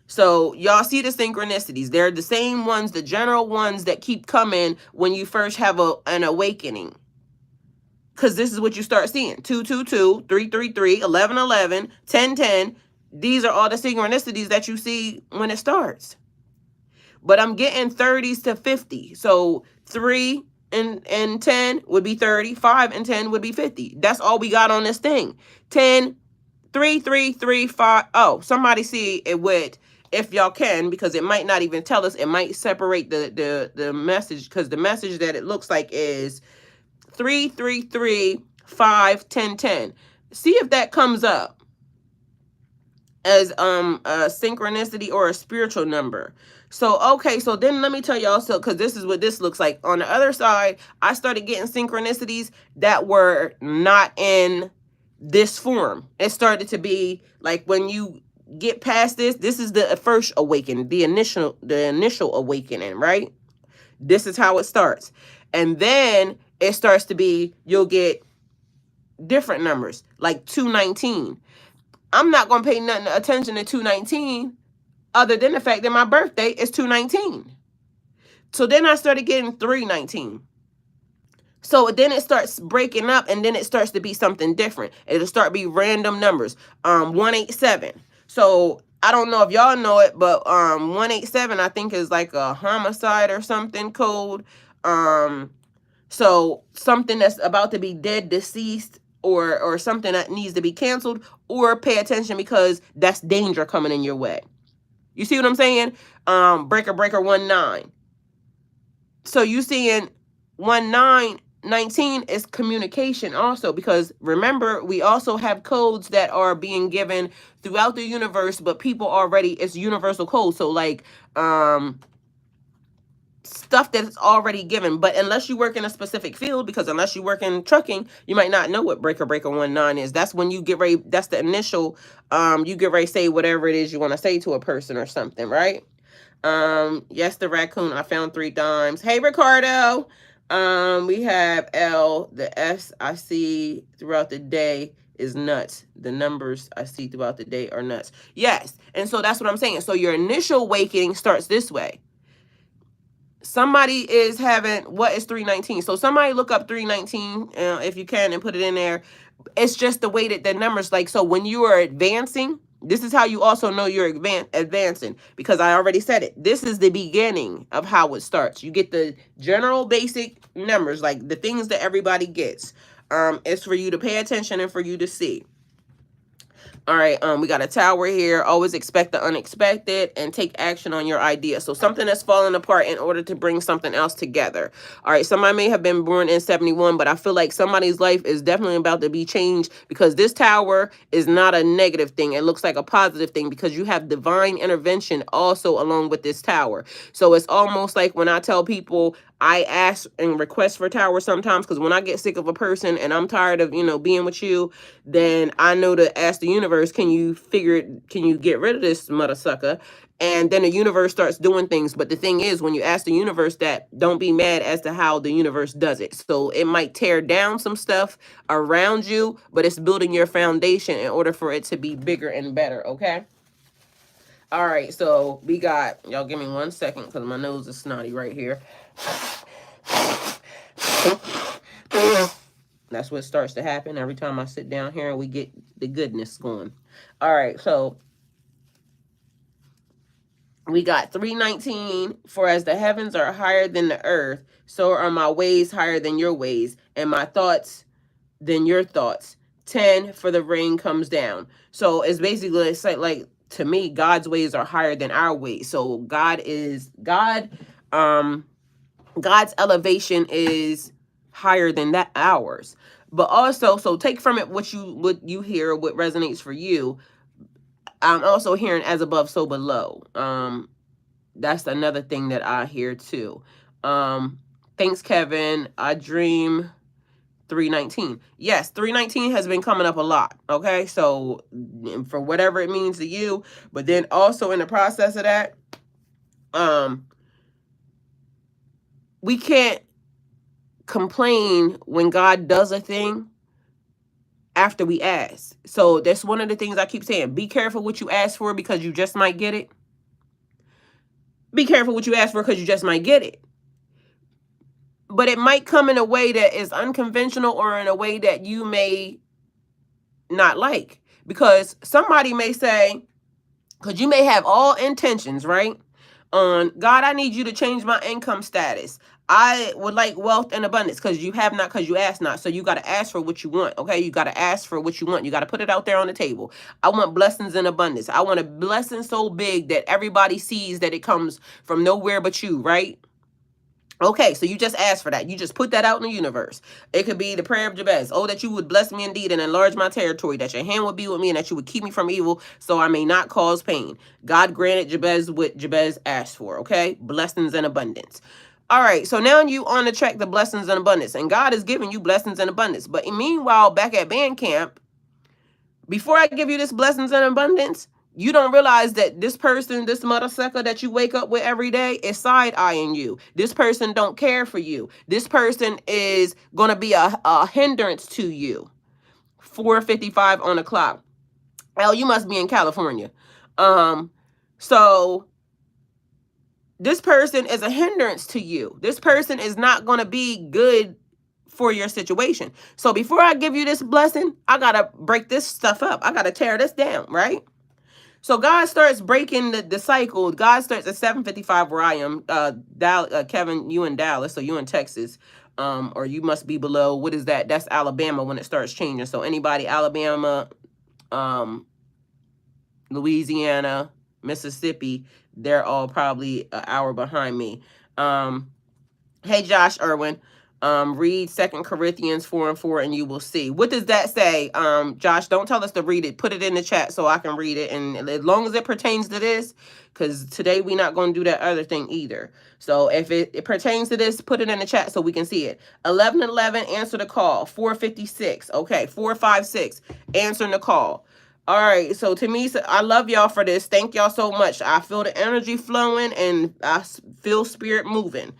So y'all see the synchronicities. They're the same ones, the general ones that keep coming when you first have an awakening. Because this is what you start seeing. 2, 2, 2, 3, 3, 3, 11, 11, 10, 10. These are all the synchronicities that you see when it starts. But I'm getting 30s to 50. So 3 and 10 would be 30. 5 and 10 would be 50. That's all we got on this thing. 10, 3, 3, 3, 5. Oh, somebody see it with, if y'all can, because it might not even tell us. It might separate the message, because the message that it looks like is 3, 3, 3, 5, 10, 10. See if that comes up as a synchronicity or a spiritual number. So, okay, so then let me tell y'all, so because this is what this looks like. On the other side, I started getting synchronicities that were not in this form. It started to be like, when you get past this is the first awakening, the initial awakening, right? This is how it starts. And then it starts to be, you'll get different numbers, like 219. I'm not going to pay nothing attention to 219 other than the fact that my birthday is 219. So then I started getting 319. So then it starts breaking up, and then it starts to be something different. It'll start to be random numbers. 187. So I don't know if y'all know it, but 187 I think is like a homicide or something code. So something that's about to be dead, deceased, or something that needs to be canceled, or pay attention because that's danger coming in your way. You see what I'm saying? Breaker 19. So you seeing 1919 is communication also, because remember, we also have codes that are being given throughout the universe, but people already, it's universal code. So like stuff that's already given, but unless you work in a specific field, because unless you work in trucking, you might not know what breaker 19 is. That's when you get ready, that's the initial, you get ready to say whatever it is you want to say to a person or something, right? Yes, the raccoon, I found 3 times. Hey, Ricardo. We have L, the S I see throughout the day is nuts. The numbers I see throughout the day are nuts. Yes, and so that's what I'm saying. So your initial awakening starts this way. Somebody is having, what is 319? So somebody look up 319 if you can and put it in there. It's just the way that the numbers, like, so when you are advancing, this is how you also know you're advancing, because I already said it. This is the beginning of how it starts. You get the general basic numbers, like the things that everybody gets. It's for you to pay attention and for you to see. All right, we got a tower here. Always expect the unexpected and take action on your idea. So something that's falling apart in order to bring something else together. All right, somebody may have been born in 71, but I feel like somebody's life is definitely about to be changed, because this tower is not a negative thing. It looks like a positive thing, because you have divine intervention also along with this tower. So it's almost like when I tell people, I ask and request for towers sometimes, because when I get sick of a person and I'm tired of, being with you, then I know to ask the universe, can you get rid of this mother sucker? And then the universe starts doing things. But the thing is, when you ask the universe that, don't be mad as to how the universe does it. So it might tear down some stuff around you, but it's building your foundation in order for it to be bigger and better, okay? All right, so we got, y'all give me 1 second because my nose is snotty right here. That's what starts to happen every time I sit down here and we get the goodness going. All right, so we got 319. For as the heavens are higher than the earth, so are my ways higher than your ways, and my thoughts than your thoughts. 10, for the rain comes down. So it's basically, it's like to me, God's ways are higher than our ways. So God's elevation is higher than that ours. But also, so take from it what you hear, what resonates for you. I'm also hearing as above, so below. That's another thing that I hear too. Thanks, Kevin. I dream 319. Yes, 319 has been coming up a lot. Okay, so for whatever it means to you, but then also in the process of that, we can't complain when God does a thing after we ask. So that's one of the things I keep saying. Be careful what you ask for, because you just might get it. Be careful what you ask for, because you just might get it. But it might come in a way that is unconventional, or in a way that you may not like. Because somebody may say, because you may have all intentions, right? On, God, I need you to change my income status. I would like wealth and abundance, because you have not, because you ask not. So you got to ask for what you want, okay? You got to ask for what you want. You got to put it out there on the table. I want blessings and abundance. I want a blessing so big that everybody sees that it comes from nowhere but you, right? Okay, so you just ask for that. You just put that out in the universe. It could be the prayer of Jabez. Oh, that you would bless me indeed and enlarge my territory, that your hand would be with me, and that you would keep me from evil, so I may not cause pain. God granted Jabez what Jabez asked for, okay? Blessings and abundance. All right, so now you on the track to blessings and abundance, and God is giving you blessings and abundance. But meanwhile, back at band camp, before I give you this blessings and abundance, you don't realize that this person, this mother sucker that you wake up with every day, is side-eyeing you. This person don't care for you. This person is going to be a hindrance to you. 4:55 on the clock. Elle, you must be in California. So this person is a hindrance to you. This person is not going to be good for your situation. So before I give you this blessing, I got to break this stuff up. I got to tear this down, right? So God starts breaking the cycle. God starts at 7:55 where I am. Kevin, you in Dallas, so you in Texas. or you must be below. What is that? That's Alabama when it starts changing. So anybody Alabama, Louisiana, Mississippi, they're all probably an hour behind me. Hey, Josh Irwin, read 2 Corinthians 4:4 and you will see. What does that say? Josh, don't tell us to read it. Put it in the chat so I can read it. And as long as it pertains to this, because today we're not going to do that other thing either. So if it pertains to this, put it in the chat so we can see it. 11:11, answer the call. 4:56. Okay, 4:56, answering the call. All right, so to me, I love y'all for this. Thank y'all so much. I feel the energy flowing and I feel spirit moving.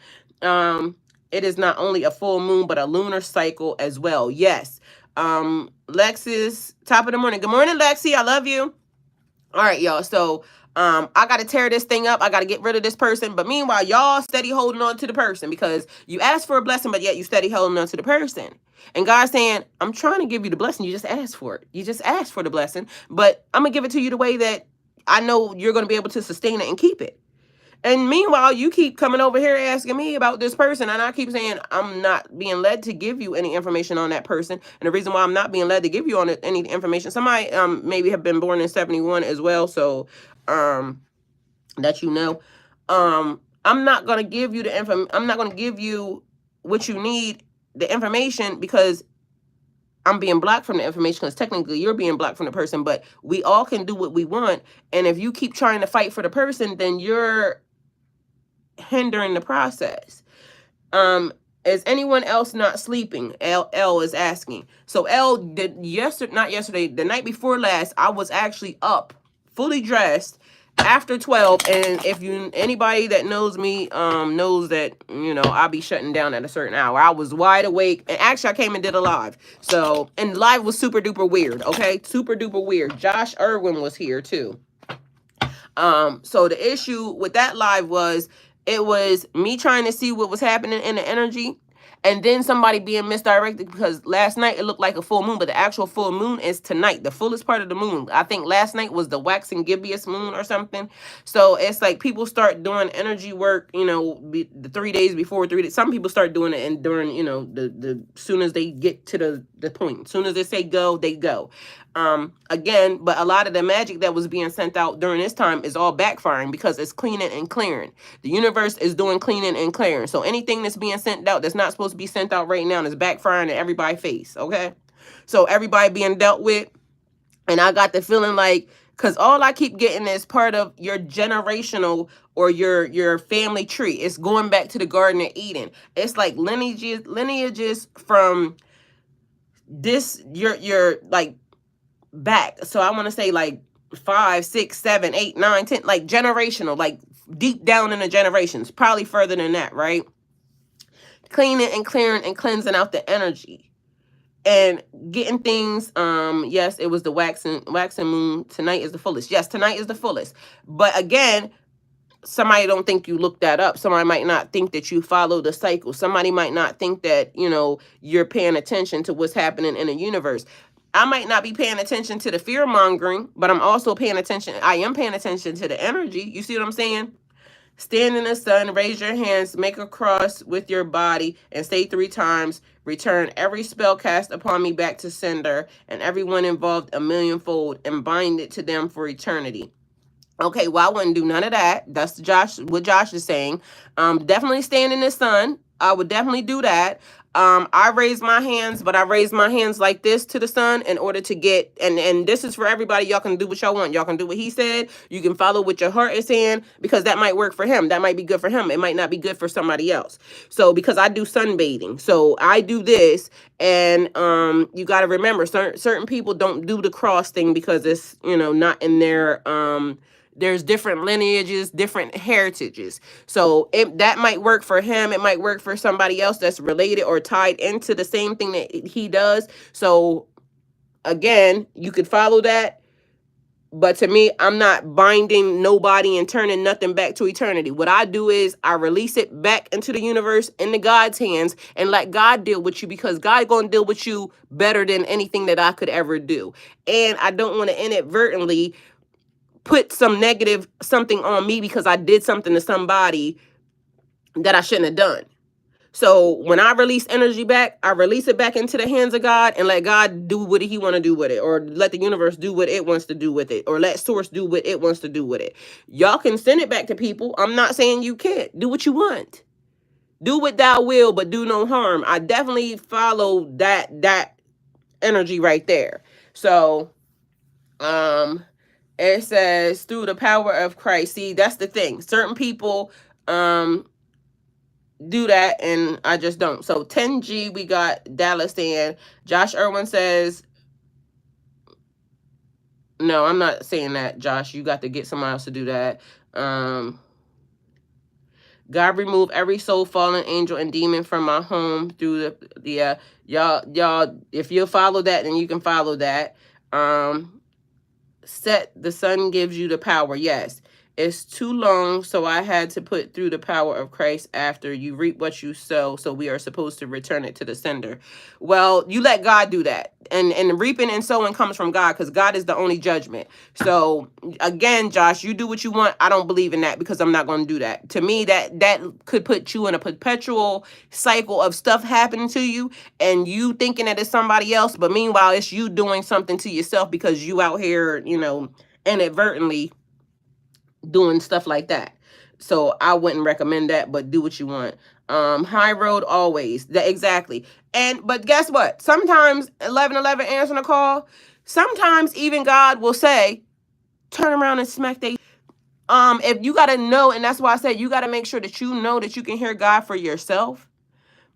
It is not only a full moon, but a lunar cycle as well. Yes. Lexis, top of the morning. Good morning, Lexi. I love you. All right, y'all. So I got to tear this thing up. I got to get rid of this person. But meanwhile, y'all steady holding on to the person because you asked for a blessing, but yet you steady holding on to the person. And God's saying, I'm trying to give you the blessing. You just asked for it. You just asked for the blessing, but I'm going to give it to you the way that I know you're going to be able to sustain it and keep it. And meanwhile, you keep coming over here asking me about this person. And I keep saying, I'm not being led to give you any information on that person. And the reason why I'm not being led to give you on any information, somebody maybe have been born in 71 as well. So that you know, I'm not going to give you the I'm not going to give you what you need, the information, because I'm being blocked from the information, because technically you're being blocked from the person, but we all can do what we want. And if you keep trying to fight for the person, then you're hindering the process. Is anyone else not sleeping? L is asking. So L did not yesterday, the night before last, I was actually up, fully dressed after 12. And if anybody that knows me knows that, I'll be shutting down at a certain hour. I was wide awake, and actually I came and did a live. So, and live was super duper weird. Okay, super duper weird. Josh Irwin was here too. So the issue with that live was, it was me trying to see what was happening in the energy, and then somebody being misdirected, because last night it looked like a full moon, but the actual full moon is tonight, the fullest part of the moon. I think last night was the waxing gibbous moon or something. So it's like people start doing energy work, the 3 days before, 3 days. Some people start doing it, and during, the soon as they get to the point, as soon as they say go, they go. Again, but a lot of the magic that was being sent out during this time is all backfiring, because it's cleaning and clearing. The universe is doing cleaning and clearing. So anything that's being sent out that's not supposed to be sent out right now is backfiring in everybody's face. Okay. So everybody being dealt with. And I got the feeling like, because all I keep getting is part of your generational or your family tree. It's going back to the Garden of Eden. It's like lineages from this, your like, back. So I want to say like 5, 6, 7, 8, 9, 10, like generational, like deep down in the generations, probably further than that, right? Cleaning and clearing and cleansing out the energy and getting things. Yes, it was the waxing moon. Tonight is the fullest. Yes, tonight is the fullest. But again, somebody don't think you look that up. Somebody might not think that you follow the cycle. Somebody might not think that, you're paying attention to what's happening in the universe. I might not be paying attention to the fear mongering, but I'm also paying attention. I am paying attention to the energy. You see what I'm saying? Stand in the sun, raise your hands, make a cross with your body, and say 3 times, return every spell cast upon me back to sender, and everyone involved a millionfold, and bind it to them for eternity. Okay, well, I wouldn't do none of that. That's what Josh is saying. Definitely stand in the sun. I would definitely do that. I raise my hands, but I raise my hands like this to the sun in order to get, and this is for everybody. Y'all can do what y'all want. Y'all can do what he said. You can follow what your heart is saying, because that might work for him. That might be good for him. It might not be good for somebody else. So because I do sunbathing, so I do this, and you got to remember, certain people don't do the cross thing because it's, not in their, there's different lineages, different heritages. So that might work for him. It might work for somebody else that's related or tied into the same thing that he does. So again, you could follow that. But to me, I'm not binding nobody and turning nothing back to eternity. What I do is I release it back into the universe, into God's hands, and let God deal with you, because God going to deal with you better than anything that I could ever do. And I don't want to inadvertently put some negative something on me because I did something to somebody that I shouldn't have done. So when I release energy back, I release it back into the hands of God and let God do what he want to do with it, or let the universe do what it wants to do with it, or let source do what it wants to do with it. Y'all can send it back to people. I'm not saying you can't. Do what you want. Do what thou will, but do no harm. I definitely follow that energy right there. So it says through the power of Christ. See, that's the thing. Certain people do that and I just don't. So 10G, we got Dallas saying, Josh Irwin says, no, I'm not saying that, Josh. You got to get somebody else to do that. God remove every soul, fallen angel, and demon from my home through the y'all. If you follow that, then you can follow that. Set the sun gives you the power. Yes, it's too long, so I had to put through the power of Christ. After you reap what you sow, so we are supposed to return it to the sender. Well, you let God do that, and reaping and sowing comes from God, because God is the only judgment. So again, Josh, you do what you want. I don't believe in that, because I'm not going to do that. To me, that could put you in a perpetual cycle of stuff happening to you, and you thinking that it's somebody else, but meanwhile it's you doing something to yourself, because you out here, inadvertently doing stuff like that. So I wouldn't recommend that, but do what you want. High road always. That exactly. But guess what? Sometimes 1111 answering a call, sometimes even God will say, turn around and smack they. If you gotta know, and that's why I said you gotta make sure that you know that you can hear God for yourself.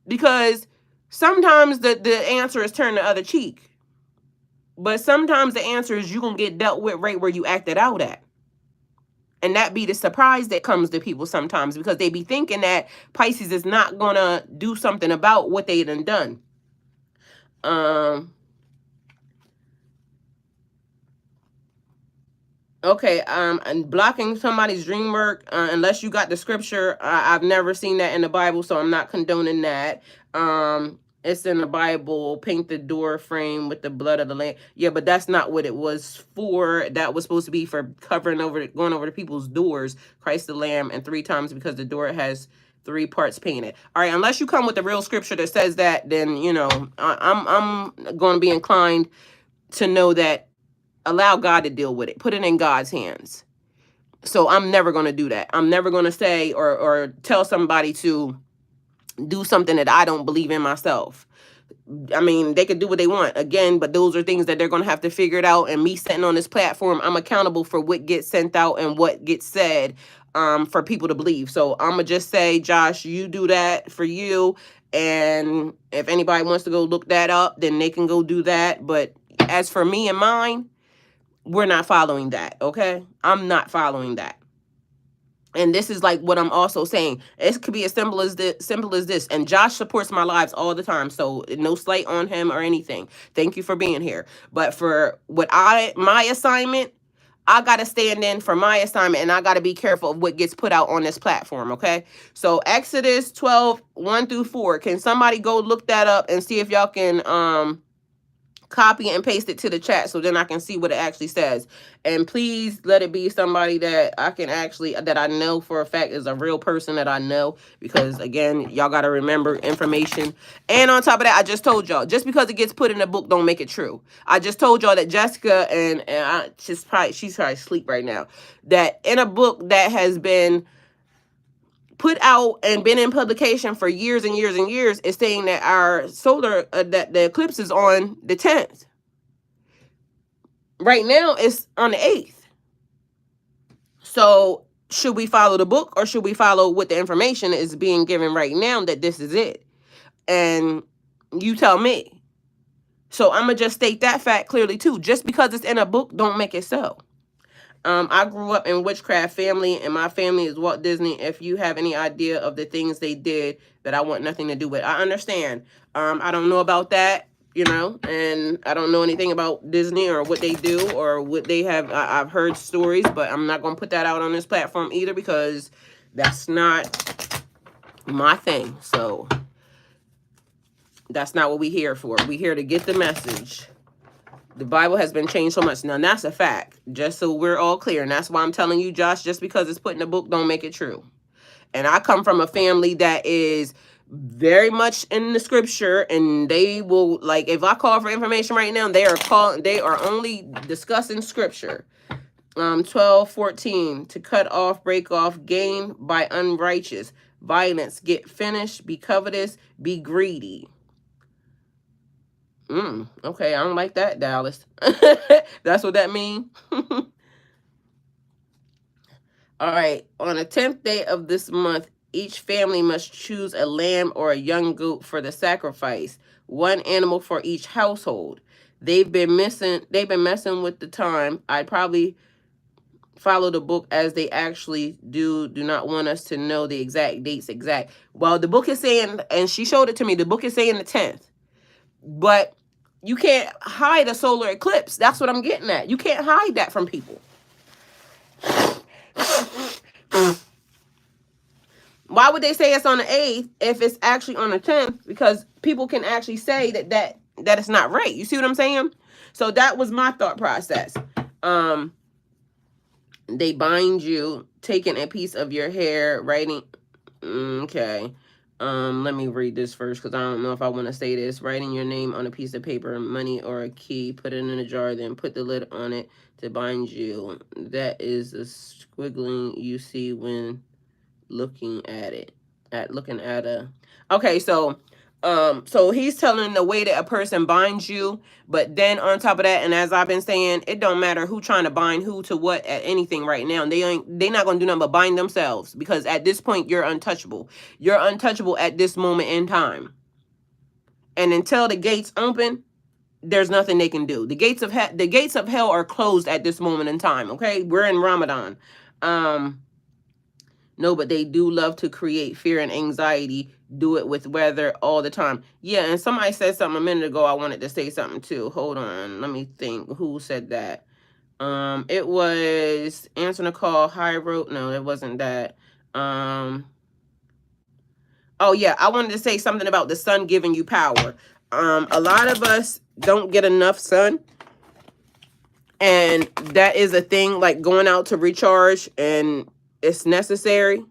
Because sometimes the answer is turn the other cheek. But sometimes the answer is you gonna get dealt with right where you acted out at. And that be the surprise that comes to people sometimes, because they be thinking that Pisces is not gonna do something about what they done. Okay, and blocking somebody's dream work, unless you got the scripture, I've never seen that in the Bible, so I'm not condoning that. It's in the Bible, paint the door frame with the blood of the lamb. Yeah, but that's not what it was for. That was supposed to be for going over the people's doors, Christ the Lamb, and 3 times, because the door has 3 parts painted. All right, unless you come with the real scripture that says that, then I'm going to be inclined to know that allow God to deal with it. Put it in God's hands. So I'm never going to do that. I'm never going to say or tell somebody to do something that I don't believe in myself. I mean, they could do what they want, again, but those are things that they're going to have to figure it out. And me sitting on this platform, I'm accountable for what gets sent out and what gets said for people to believe. So I'm going to just say, Josh, you do that for you. And if anybody wants to go look that up, then they can go do that. But as for me and mine, we're not following that, okay? I'm not following that. And this is like what I'm also saying. It could be as simple as this. And Josh supports my lives all the time, so no slight on him or anything. Thank you for being here. But for my assignment, I got to stand in for my assignment, and I got to be careful of what gets put out on this platform, okay? So Exodus 12, 1-4. Can somebody go look that up and see if y'all can copy and paste it to the chat, so then I can see what it actually says. And please let it be somebody that I can that I know for a fact is a real person that I know, because again, y'all got to remember information. And on top of that, I just told y'all, just because it gets put in a book don't make it true. I just told y'all that Jessica and she's probably asleep right now, that in a book that has been put out and been in publication for years and years and years, is saying that our solar, that the eclipse is on the 10th. Right now, it's on the 8th. So should we follow the book, or should we follow what the information is being given right now, that this is it? And you tell me. So I'm going to just state that fact clearly too. Just because it's in a book, don't make it so. I grew up in witchcraft family, and my family is Walt Disney. If you have any idea of the things they did that I want nothing to do with, I understand. I don't know about that, and I don't know anything about Disney or what they do or what they have. I've heard stories, but I'm not going to put that out on this platform either, because that's not my thing. So that's not what we're here for. We're here to get the message. The Bible has been changed so much. Now, that's a fact, just so we're all clear. And that's why I'm telling you, Josh, just because it's put in a book, don't make it true. And I come from a family that is very much in the scripture, and they will, like, if I call for information right now, they are only discussing scripture. 12:14, to cut off, break off, gain by unrighteous violence, get finished, be covetous, be greedy. Okay, I don't like that, Dallas. That's what that means. All right, on the 10th day of this month, each family must choose a lamb or a young goat for the sacrifice, one animal for each household. They've been messing with the time. I'd probably follow the book as they actually do not want us to know the exact dates. Well, the book is saying, and she showed it to me, the book is saying the 10th. But you can't hide a solar eclipse. That's what I'm getting at. You can't hide that from people. Why would they say it's on the 8th if it's actually on the 10th? Because people can actually say that it's not right. You see what I'm saying? So that was my thought process. They bind you, taking a piece of your hair, writing. Okay. Let me read this first because I don't know if I want to say this. Writing your name on a piece of paper, money, or a key, put it in a jar, then put the lid on it to bind you. That is the squiggling you see when looking at it. Okay, so he's telling the way that a person binds you, but then on top of that, and as I've been saying, it don't matter who trying to bind who to what at anything right now. They not gonna do nothing but bind themselves, because at this point you're untouchable. You're untouchable at this moment in time. And until the gates open, there's nothing they can do. The gates of hell are closed at this moment in time. Okay, we're in Ramadan. No, but they do love to create fear and anxiety. Do it with weather all the time. Yeah, and somebody said something a minute ago. I wanted to say something too. Hold on. Let me think. Who said that? It was answering the call. High road. No, it wasn't that. Oh, yeah. I wanted to say something about the sun giving you power. A lot of us don't get enough sun. And that is a thing, like going out to recharge, and it's necessary.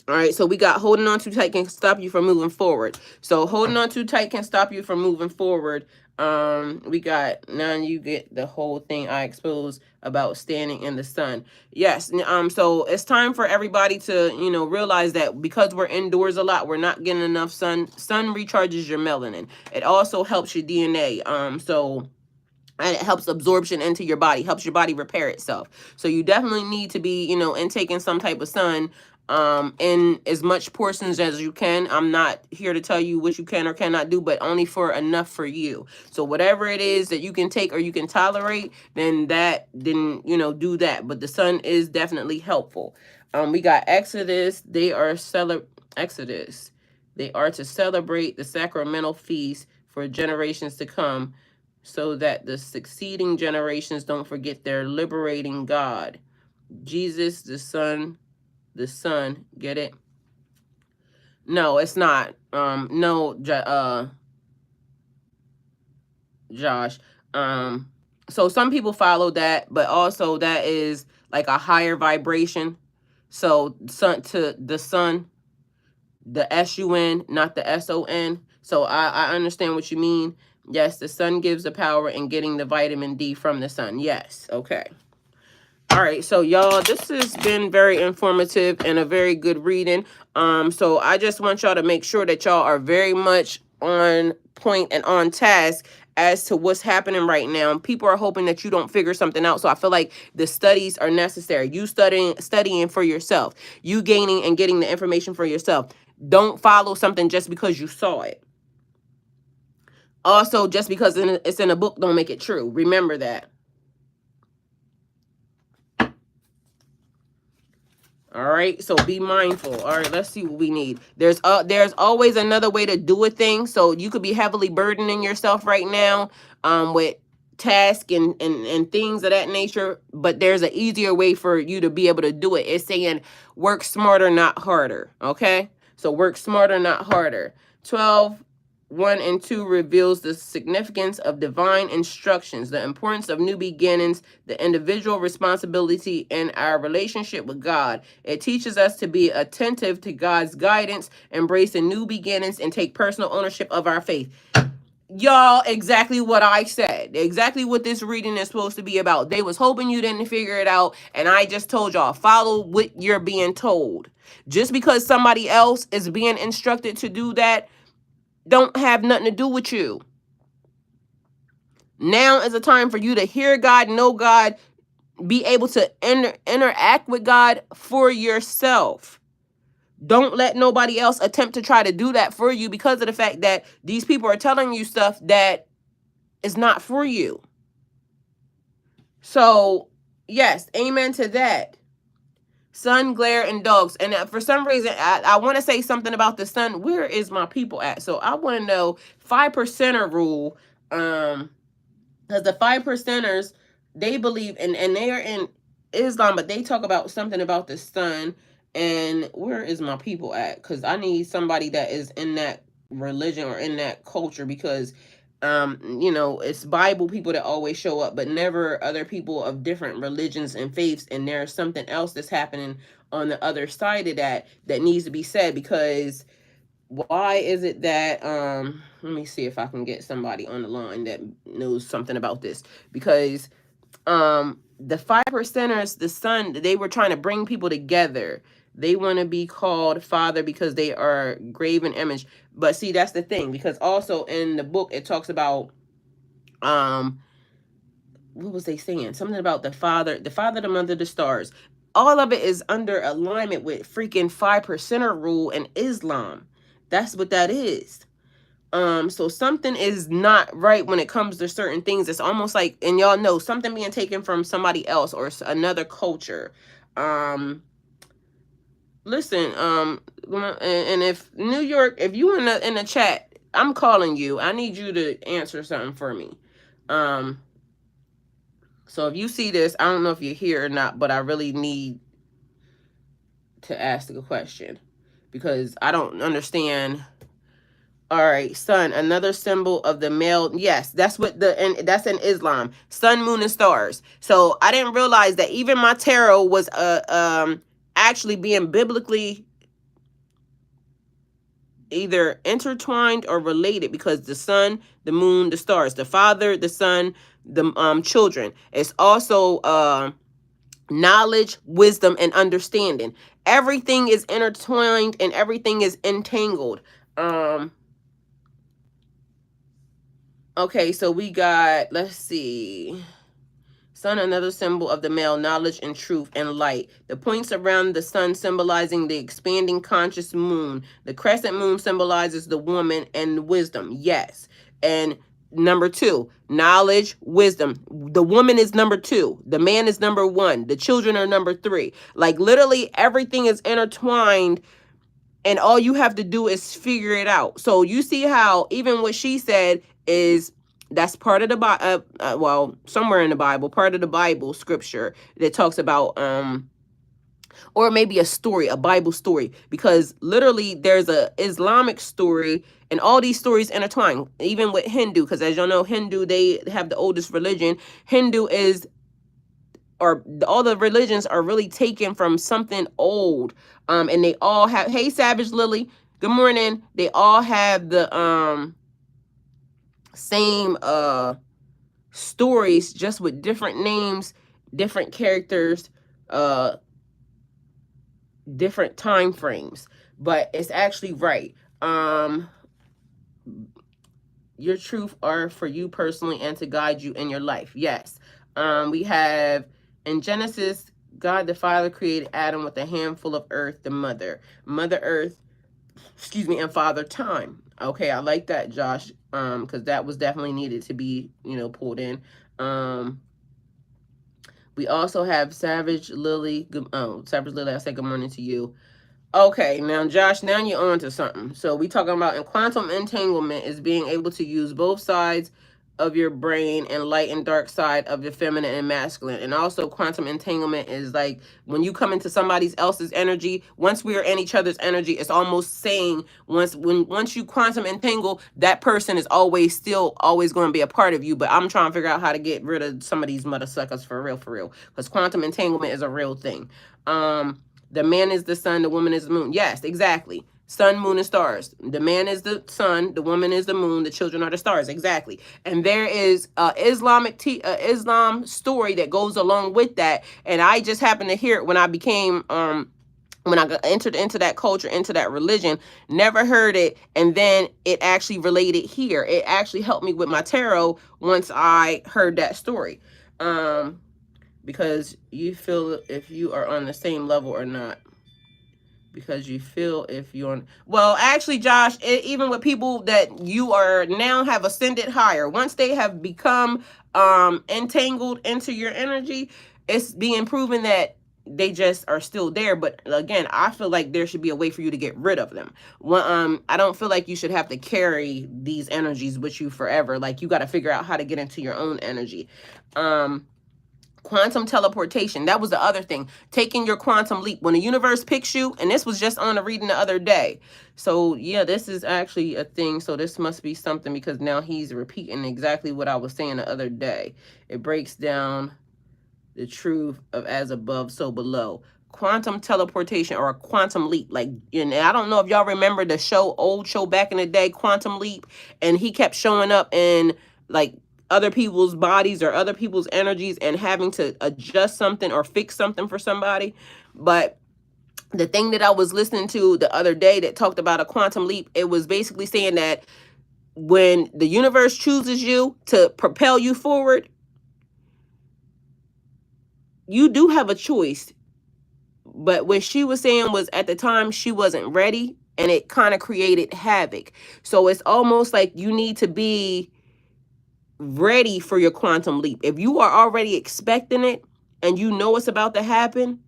All right, so we got holding on too tight can stop you from moving forward. So holding on too tight can stop you from moving forward. We got, now you get the whole thing I exposed about standing in the sun. Yes, so it's time for everybody to, realize that because we're indoors a lot, we're not getting enough sun. Sun recharges your melanin. It also helps your DNA. And it helps absorption into your body, helps your body repair itself. So you definitely need to be, intaking some type of sun in as much portions as you can. I'm not here to tell you what you can or cannot do, but only for enough for you. So whatever it is that you can take or you can tolerate, then do that. But the sun is definitely helpful. We got Exodus. They are to celebrate the sacramental feast for generations to come, so that the succeeding generations don't forget their liberating God. Jesus, the Son, get it? No, it's not. No, Josh. So some people follow that, but also that is like a higher vibration. So sun to the sun, the S-U-N, not the S-O-N. So I understand what you mean. Yes, the sun gives the power in getting the vitamin D from the sun. Yes. Okay. All right. So, y'all, this has been very informative and a very good reading. So I just want y'all to make sure that y'all are very much on point and on task as to what's happening right now. People are hoping that you don't figure something out. So I feel like the studies are necessary. You studying for yourself. You gaining and getting the information for yourself. Don't follow something just because you saw it. Also, just because it's in a book don't make it true. Remember that. All right, so be mindful. All right, let's see what we need. There's always another way to do a thing. So you could be heavily burdening yourself right now with tasks and things of that nature, but there's an easier way for you to be able to do it. It's saying work smarter, not harder. Okay, so work smarter, not harder. 12 1 and 2 reveals the significance of divine instructions, the importance of new beginnings, the individual responsibility in our relationship with God. It teaches us to be attentive to God's guidance, embrace the new beginnings, and take personal ownership of our faith. Y'all, exactly what I said. Exactly what this reading is supposed to be about. They was hoping you didn't figure it out, and I just told y'all, follow what you're being told. Just because somebody else is being instructed to do that, don't have nothing to do with you. Now is a time for you to hear God, know God, be able to interact with God for yourself. Don't let nobody else attempt to try to do that for you because of the fact that these people are telling you stuff that is not for you. So, yes, amen to that. Sun, glare, and dogs. And for some reason, I want to say something about the sun. Where is my people at? So I want to know 5%er rule. Because the 5%ers, they believe and they are in Islam, but they talk about something about the sun. And where is my people at? Because I need somebody that is in that religion or in that culture, because you know, it's Bible people that always show up, but never other people of different religions and faiths. And there's something else that's happening on the other side of that needs to be said. Because why is it that let me see if I can get somebody on the line that knows something about this. Because the 5%ers, the sun, they were trying to bring people together. They want to be called father because they are graven image. But see, that's the thing, because also in the book it talks about what was they saying? Something about the father, the mother, the stars. All of it is under alignment with freaking 5%er rule in Islam. That's what that is. So something is not right when it comes to certain things. It's almost like, and y'all know, something being taken from somebody else or another culture. Listen, and if New York, if you in the chat, I'm calling you. I need you to answer something for me. So if you see this, I don't know if you're here or not, but I really need to ask the question because I don't understand. All right, sun, another symbol of the male. Yes, that's what that's in Islam. Sun, moon, and stars. So I didn't realize that even my tarot was actually being biblically either intertwined or related, because the sun, the moon, the stars, the father, the son, the children. It's also knowledge, wisdom, and understanding. Everything is intertwined and everything is entangled. Okay, so we got, let's see. Sun, another symbol of the male, knowledge and truth and light. The points around the sun symbolizing the expanding conscious moon. The crescent moon symbolizes the woman and wisdom. Yes. And number 2, knowledge, wisdom. The woman is number 2. The man is number 1. The children are number 3. Like literally everything is intertwined. And all you have to do is figure it out. So you see how even what she said is that's part of the Bible, well, somewhere in the Bible, part of the Bible scripture that talks about, or maybe a story, a Bible story, because literally there's a Islamic story and all these stories intertwine, even with Hindu, because as y'all know, Hindu, they have the oldest religion. Hindu is, or all the religions are really taken from something old. And they all have, hey, Savage Lily, good morning. They all have the same stories, just with different names, different characters, different time frames. But it's actually right. Your truth are for you personally and to guide you in your life. Yes. We have in Genesis, God the Father created Adam with a handful of earth, the mother earth, excuse me, and father time. Okay, I like that, Josh, because that was definitely needed to be, you know, pulled in. We also have Savage Lily. Savage Lily, I say good morning to you. Okay, now Josh, now you're on to something. So we talking about in quantum entanglement is being able to use both sides of your brain and light and dark side of the feminine and masculine. And also quantum entanglement is like when you come into somebody else's energy, once we are in each other's energy, it's almost saying once you quantum entangle, that person is always going to be a part of you. But I'm trying to figure out how to get rid of some of these mother suckers for real, because quantum entanglement is a real thing. The man is the sun, the woman is the moon. Yes, exactly. Sun, moon, and stars. The man is the sun, the woman is the moon, the children are the stars. Exactly. And there is Islam story that goes along with that. And I just happened to hear it when I became when I entered into that culture, into that religion. Never heard it, and then it actually related here. It actually helped me with my tarot once I heard that story. Because you feel if you are on the same level or not. Because you feel if you're on, well, actually, Josh, even with people that you are now have ascended higher, once they have become entangled into your energy, it's being proven that they just are still there. But again, I feel like there should be a way for you to get rid of them. Well, I don't feel like you should have to carry these energies with you forever. Like, you got to figure out how to get into your own energy. Quantum teleportation. That was the other thing. Taking your quantum leap. When the universe picks you, and this was just on a reading the other day. So yeah, this is actually a thing. So this must be something, because now he's repeating exactly what I was saying the other day. It breaks down the truth of as above, so below. Quantum teleportation, or a quantum leap. Like, and I don't know if y'all remember the old show back in the day, Quantum Leap, and he kept showing up in like other people's bodies or other people's energies and having to adjust something or fix something for somebody. But the thing that I was listening to the other day that talked about a quantum leap, it was basically saying that when the universe chooses you to propel you forward, you do have a choice. But what she was saying was, at the time, she wasn't ready, and it kind of created havoc. So it's almost like you need to be ready for your quantum leap. If you are already expecting it and you know it's about to happen,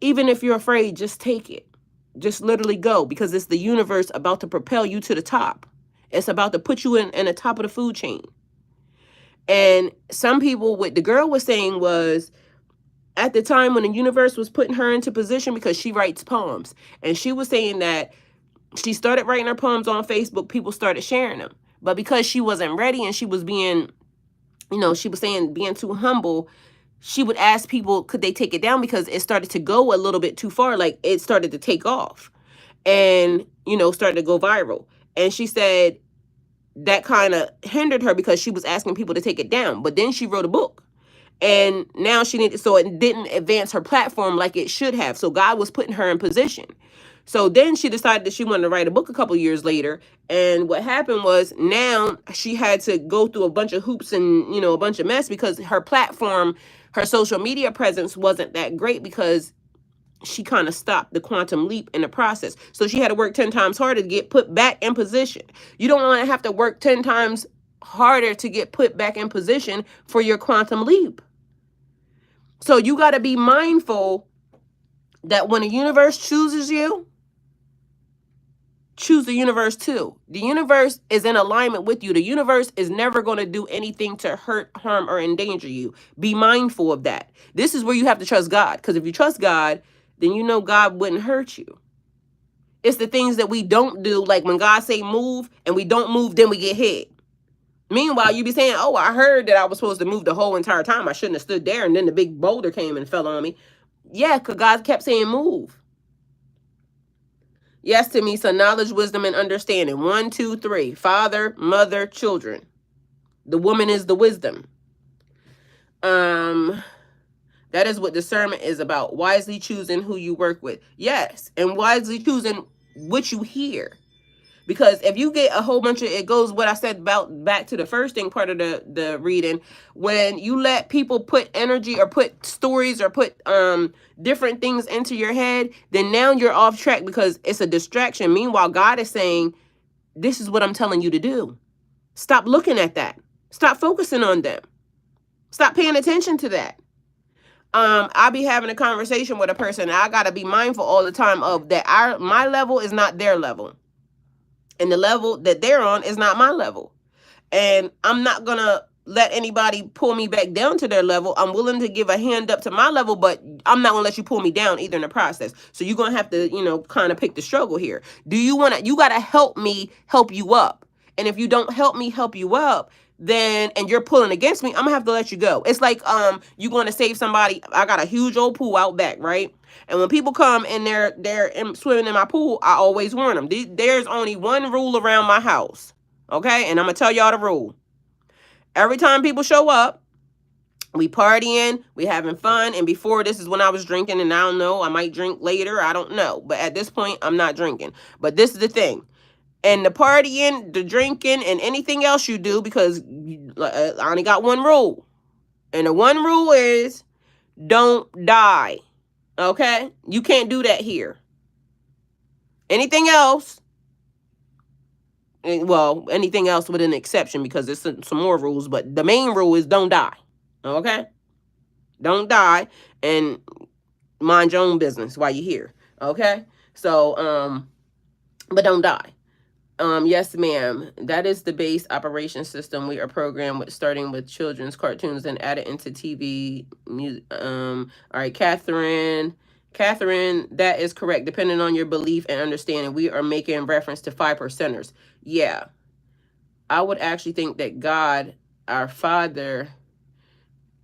even if you're afraid, just take it. Just literally go, because it's the universe about to propel you to the top. It's about to put you in the top of the food chain. And some people, what the girl was saying was, at the time when the universe was putting her into position, because she writes poems, and she was saying that she started writing her poems on Facebook, people started sharing them. But because she wasn't ready and she was being, she was saying being too humble, she would ask people, could they take it down, because it started to go a little bit too far. Like, it started to take off and, started to go viral. And she said that kind of hindered her, because she was asking people to take it down. But then she wrote a book. And now so it didn't advance her platform like it should have. So God was putting her in position. So then she decided that she wanted to write a book a couple years later. And what happened was, now she had to go through a bunch of hoops and, a bunch of mess, because her platform, her social media presence wasn't that great, because she kind of stopped the quantum leap in the process. So she had to work 10 times harder to get put back in position. You don't want to have to work 10 times harder to get put back in position for your quantum leap. So you got to be mindful that when the universe chooses you, choose the universe too. The universe is in alignment with you. The universe is never going to do anything to hurt, harm, or endanger you. Be mindful of that. This is where you have to trust God, because if you trust God, then you know God wouldn't hurt you. It's the things that we don't do, like when God say move and we don't move, then we get hit. Meanwhile, you be saying, oh, I heard that I was supposed to move the whole entire time. I shouldn't have stood there, and then the big boulder came and fell on me. Yeah, because God kept saying move. Yes, to me, so knowledge, wisdom, and understanding. 1, 2, 3. Father, mother, children. The woman is the wisdom. That is what discernment is about. Wisely choosing who you work with. Yes, and wisely choosing what you hear. Because if you get a whole bunch of, it goes what I said about back to the first thing part of the reading, when you let people put energy or put stories or put different things into your head, then now you're off track, because it's a distraction. Meanwhile, God is saying, this is what I'm telling you to do. Stop looking at that. Stop focusing on them. Stop paying attention to that. I'll be having a conversation with a person, and I got to be mindful all the time of that. My level is not their level. And the level that they're on is not my level. And I'm not going to let anybody pull me back down to their level. I'm willing to give a hand up to my level, but I'm not going to let you pull me down either in the process. So you're going to have to, you know, kind of pick the struggle here. Do you want to, you got to help me help you up. And if you don't help me help you up, then, and you're pulling against me, I'm gonna have to let you go. It's like, you going to save somebody. I got a huge old pool out back, right? And when people come and they're swimming in my pool, I always warn them. There's only one rule around my house. Okay, and I'm gonna tell y'all the rule. Every time people show up, we partying, we having fun, and before this is when I was drinking, and I don't know, I might drink later, I don't know. But at this point, I'm not drinking. But this is the thing. And the partying, the drinking, and anything else you do, because I only got one rule. And the one rule is don't die. Okay? You can't do that here. Anything else, well, anything else with an exception, because there's some more rules, but the main rule is don't die. Okay? Don't die and mind your own business while you're here. Okay? So, but don't die. Yes, ma'am. That is the base operation system. We are programmed with starting with children's cartoons and added into TV music. All right, Catherine, that is correct. Depending on your belief and understanding, we are making reference to 5%ers. Yeah, I would actually think that God, our Father,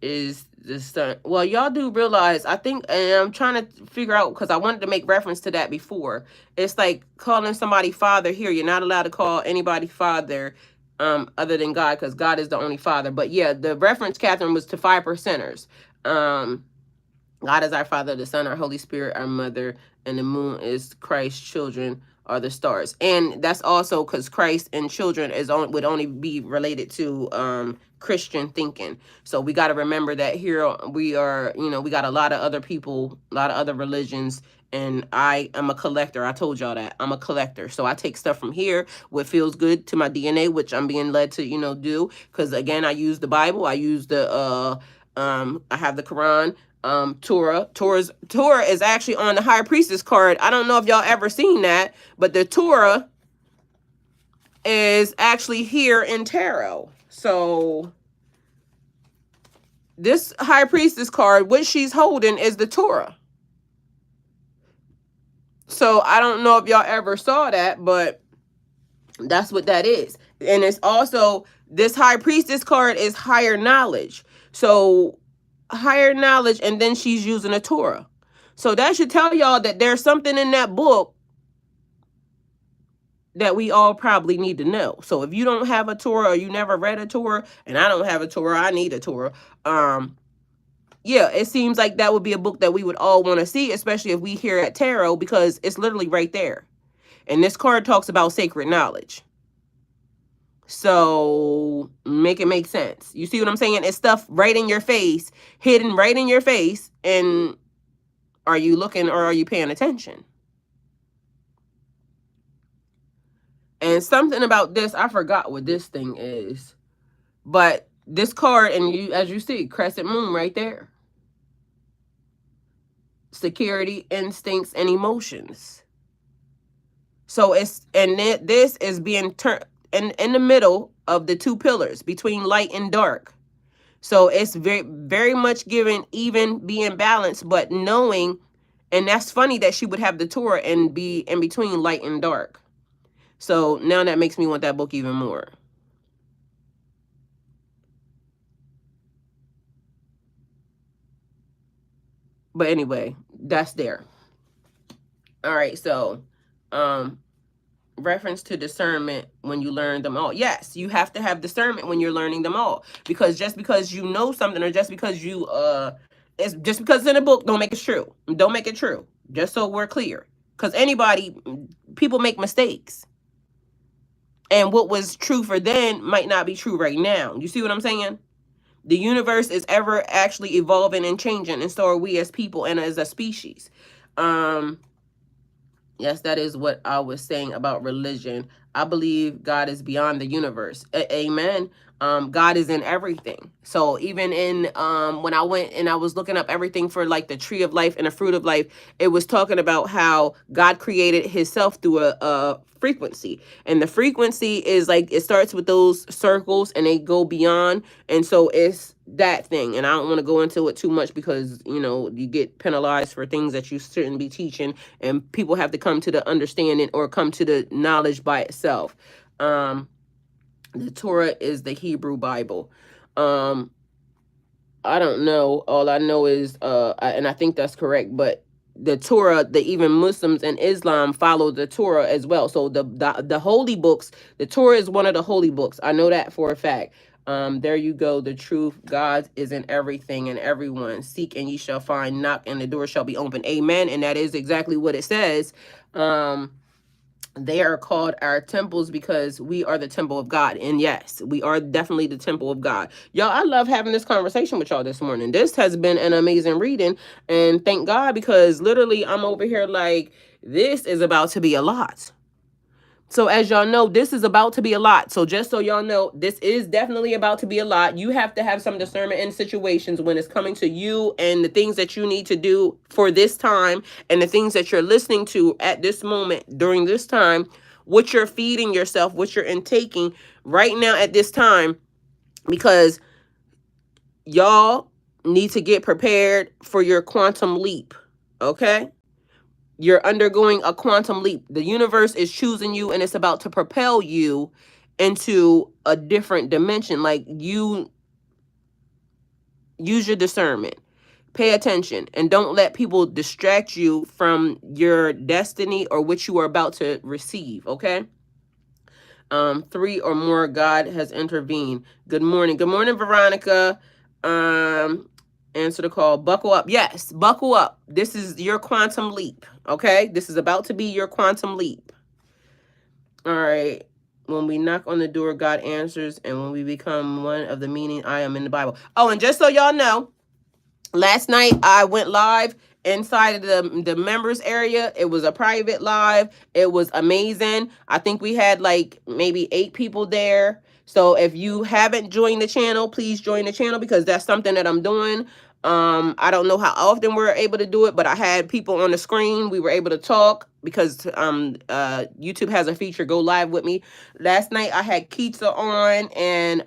is the son. Well, y'all do realize, I think, and I'm trying to figure out, because I wanted to make reference to that before. It's like calling somebody father here. You're not allowed to call anybody father other than God, because God is the only father. But yeah, the reference, Catherine, was to 5%ers. God is our Father, the Son, our Holy Spirit, our Mother, and the moon is Christ's children are the stars. And that's also because Christ and children would only be related to Christian thinking. So we got to remember that here we are, you know, we got a lot of other people, a lot of other religions, and I am a collector. I told y'all that. I'm a collector. So I take stuff from here, what feels good to my DNA, which I'm being led to, you know, do. Because again, I use the Bible. I use the, I have the Quran. Torah is actually on the High Priestess card. I don't know if y'all ever seen that, but the Torah is actually here in tarot. So this High Priestess card, what she's holding is the Torah. So I don't know if y'all ever saw that, but that's what that is. And it's also, this High Priestess card is higher knowledge. So higher knowledge, and then she's using a Torah. So that should tell y'all that there's something in that book that we all probably need to know. So if you don't have a Torah, or you never read a Torah, and I don't have a Torah, I need a Torah. Yeah, it seems like that would be a book that we would all want to see, especially if we here at Tarot, because it's literally right there. And this card talks about sacred knowledge. So make it make sense. You see what I'm saying? It's stuff right in your face, hidden right in your face. And are you looking, or are you paying attention? And something about this, I forgot what this thing is. But this card, and you, as you see, crescent moon right there. Security, instincts, and emotions. So it's, and this is being turned in the middle of the two pillars between light and dark. So it's very, very much giving even being balanced, but knowing, and that's funny that she would have the Torah and be in between light and dark. So now that makes me want that book even more. But anyway, that's there. All right, so reference to discernment when you learn them all. Yes, you have to have discernment when you're learning them all, because just because you know something, or just because you it's just because it's in a book, don't make it true. Don't make it true. Just so we're clear, because people make mistakes, and what was true for then might not be true right now. You see what I'm saying? The universe is ever actually evolving and changing, and so are we as people and as a species. Yes, that is what I was saying about religion. I believe God is beyond the universe. Amen. God is in everything. So even in when I went and I was looking up everything for like the tree of life and the fruit of life, it was talking about how God created himself through a frequency. And the frequency is like, it starts with those circles and they go beyond. And so it's that thing. And I don't want to go into it too much because, you know, you get penalized for things that you shouldn't be teaching, and people have to come to the understanding or come to the knowledge by itself. The Torah is the Hebrew Bible. I don't know. All I know is, and I think that's correct, but the Torah, even Muslims and Islam follow the Torah as well. So the holy books, the Torah is one of the holy books. I know that for a fact. There you go. The truth, God is in everything and everyone. Seek and ye shall find. Knock and the door shall be open. Amen. And that is exactly what it says. They are called our temples because we are the temple of God. And yes, we are definitely the temple of God. Y'all, I love having this conversation with y'all this morning. This has been an amazing reading. And thank God, because literally I'm over here like, this is about to be a lot. So as y'all know, this is about to be a lot. So just so y'all know, this is definitely about to be a lot. You have to have some discernment in situations when it's coming to you and the things that you need to do for this time and the things that you're listening to at this moment during this time, what you're feeding yourself, what you're intaking right now at this time, because y'all need to get prepared for your quantum leap. Okay? You're undergoing a quantum leap. The universe is choosing you and it's about to propel you into a different dimension. Like, you use your discernment. Pay attention and don't let people distract you from your destiny or what you are about to receive, okay? 3 or more, God has intervened. Good morning. Good morning, Veronica. Answer the call. Buckle up. Yes, buckle up. This is your quantum leap. Okay, this is about to be your quantum leap. All right. When we knock on the door, God answers, and when we become one of the meaning, I am in the Bible. Oh, and just so y'all know, last night I went live inside of the members area. It was a private live. It was amazing. I think we had like maybe 8 people there. So if you haven't joined the channel, please join the channel, because that's something that I'm doing. I don't know how often we're able to do it, but I had people on the screen. We were able to talk because YouTube has a feature, go live with me. Last night I had Keitsa on, and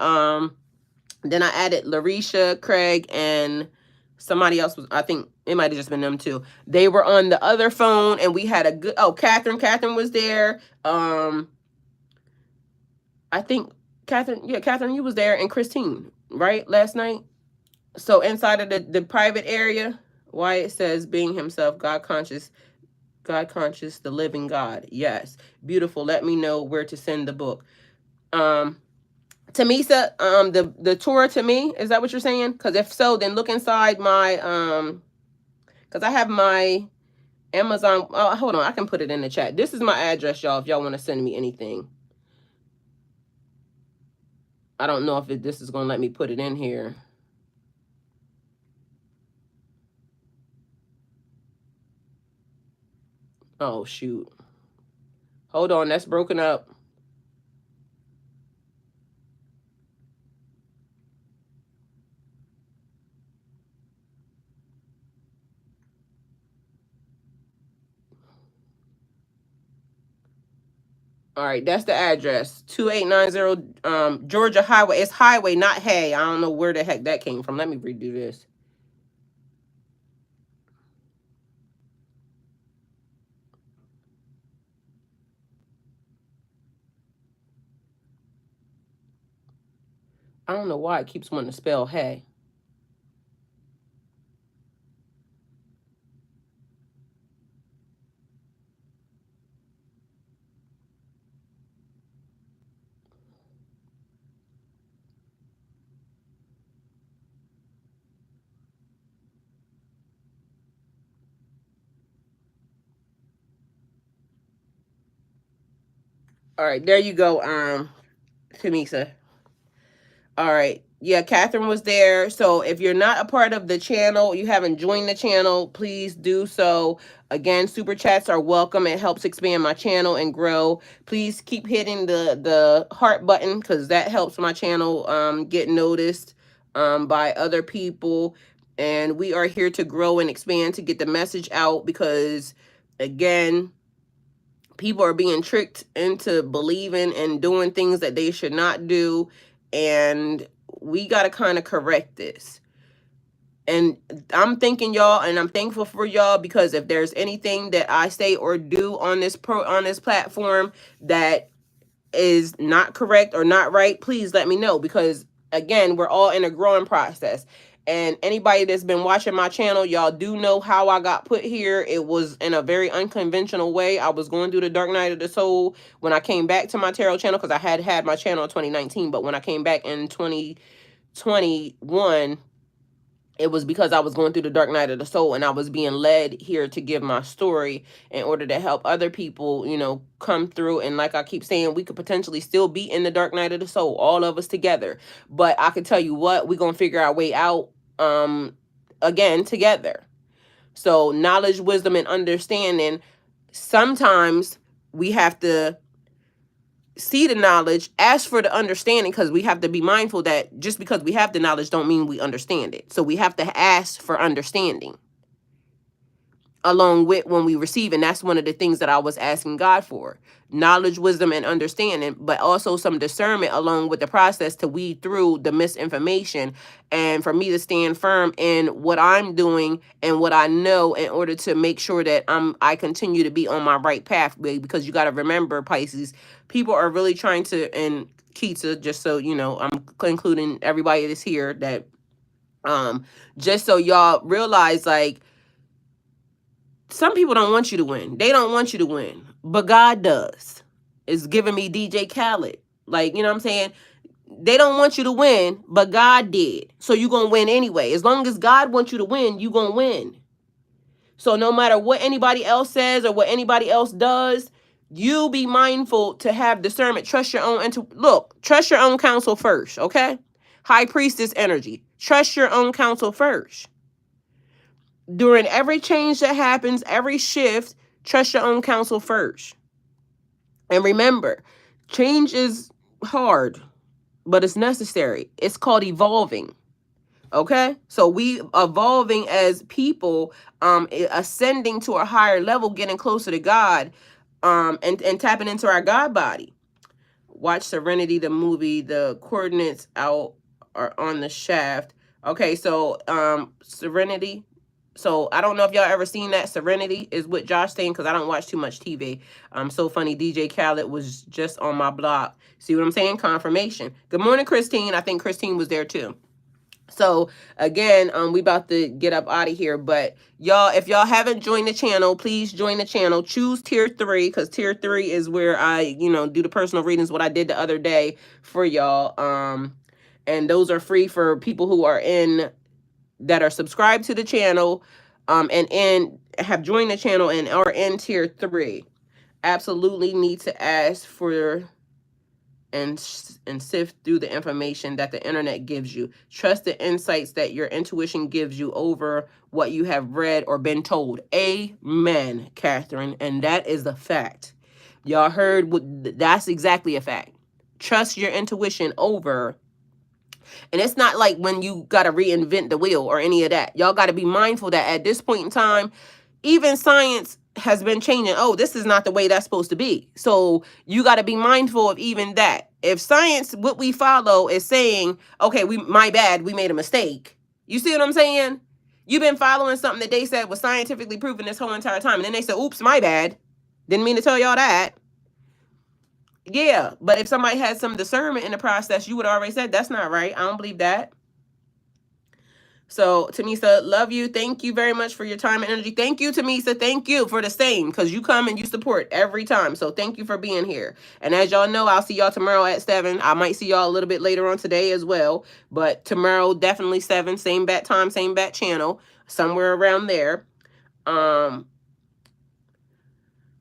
then I added Larisha, Craig, and somebody else was, I think it might have just been them too. They were on the other phone, and we had a good, oh, Catherine was there. I think Catherine, you was there, and Christine, right, last night? So inside of the private area, Wyatt says being himself, God conscious, the living God. Yes. Beautiful. Let me know where to send the book. Tamisa, the Torah to me, is that what you're saying? Because if so, then look inside my, because I have my Amazon. Oh, hold on, I can put it in the chat. This is my address, y'all, if y'all want to send me anything. I don't know if this is going to let me put it in here. Oh, shoot. Hold on, that's broken up. All right, that's the address. 2890 Georgia Highway. It's highway, not hay. I don't know where the heck that came from. Let me redo this. I don't know why it keeps wanting to spell hay. All right, there you go, Tamisa. All right. Yeah, Catherine was there. So if you're not a part of the channel, you haven't joined the channel, please do so. Again, super chats are welcome. It helps expand my channel and grow. Please keep hitting the heart button because that helps my channel get noticed by other people. And we are here to grow and expand, to get the message out, because again, people are being tricked into believing and doing things that they should not do, and we got to kind of correct this. And I'm thanking y'all, and I'm thankful for y'all, because if there's anything that I say or do on this platform that is not correct or not right, please let me know, because again, we're all in a growing process. And anybody that's been watching my channel, y'all do know how I got put here. It was in a very unconventional way. I was going through the dark night of the soul when I came back to my tarot channel, because I had my channel in 2019, but when I came back in 2021, it was because I was going through the dark night of the soul, and I was being led here to give my story in order to help other people, you know, come through. And like I keep saying, we could potentially still be in the dark night of the soul, all of us together. But I can tell you what, we're going to figure our way out again together. So knowledge, wisdom, and understanding, sometimes we have to see the knowledge, ask for the understanding, because we have to be mindful that just because we have the knowledge don't mean we understand it. So we have to ask for understanding along with when we receive. And that's one of the things that I was asking God for: knowledge, wisdom, and understanding, but also some discernment along with the process to weed through the misinformation, and for me to stand firm in what I'm doing and what I know, in order to make sure that I continue to be on my right pathway. Because you got to remember, Pisces, people are really trying to, and Keita, just so you know, I'm including everybody that's here, that just so y'all realize, like, some people don't want you to win. They don't want you to win, but God does. It's giving me DJ Khaled. Like, you know what I'm saying? They don't want you to win, but God did. So you're going to win anyway. As long as God wants you to win, you're going to win. So no matter what anybody else says or what anybody else does, you be mindful to have discernment. Trust your own, trust your own counsel first, okay? High Priestess energy. Trust your own counsel first. During every change that happens, every shift, trust your own counsel first. And remember, change is hard, but it's necessary. It's called evolving. Okay? So we evolving as people, ascending to a higher level, getting closer to God, and tapping into our God body. Watch Serenity, the movie. The coordinates out are on the shaft. Okay, so Serenity. So I don't know if y'all ever seen that. Serenity is with Josh saying, because I don't watch too much TV. So funny. DJ Khaled was just on my block. See what I'm saying? Confirmation. Good morning, Christine. I think Christine was there too. So again, we about to get up out of here, but y'all, if y'all haven't joined the channel, please join the channel. Choose tier 3, because tier 3 is where I, you know, do the personal readings, what I did the other day for y'all. And those are free for people who are that are subscribed to the channel, and have joined the channel and are in tier 3. Absolutely need to ask for and sift through the information that the internet gives you. Trust the insights that your intuition gives you over what you have read or been told. Amen, Catherine. And that is a fact. Y'all heard that's exactly a fact. Trust your intuition over. And it's not like when you got to reinvent the wheel or any of that. Y'all got to be mindful that at this point in time, even science has been changing. Oh, this is not the way that's supposed to be. So you got to be mindful of even that. If science, what we follow, is saying, okay, my bad, we made a mistake. You see what I'm saying? You've been following something that they said was scientifically proven this whole entire time. And then they said, oops, my bad. Didn't mean to tell y'all that. Yeah, but if somebody had some discernment in the process, you would have already said, that's not right. I don't believe that. So, Tamisa, love you. Thank you very much for your time and energy. Thank you, Tamisa. Thank you for the same, because you come and you support every time. So, thank you for being here. And as y'all know, I'll see y'all tomorrow at 7. I might see y'all a little bit later on today as well. But tomorrow, definitely 7. Same bat time, same bat channel. Somewhere around there.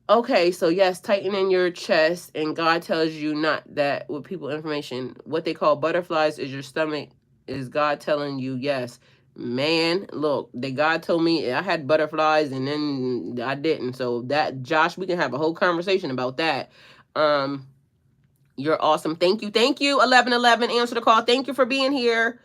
Okay, so yes, tighten in your chest. And God tells you not that with people information. What they call butterflies is your stomach. Is God telling you yes? Man, look, the God told me I had butterflies and then I didn't. So that, Josh, we can have a whole conversation about that. You're awesome. Thank you. Thank you. 1111, answer the call. Thank you for being here.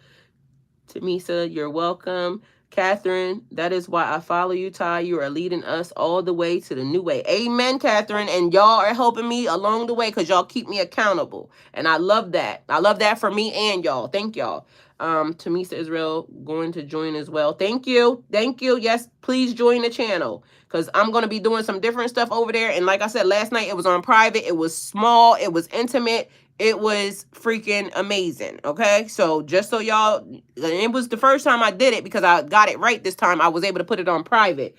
Tamisa, you're welcome. Catherine, that is why I follow you, Ty. You are leading us all the way to the new way. Amen, Catherine. And y'all are helping me along the way because y'all keep me accountable. And I love that. I love that for me and y'all. Thank y'all. Tamisa Israel going to join as well. Thank you. Thank you. Yes, please join the channel because I'm going to be doing some different stuff over there. And like I said, last night it was on private. It was small. It was intimate. It was freaking amazing. Okay. So just so y'all, it was the first time I did it because I got it right this time. I was able to put it on private.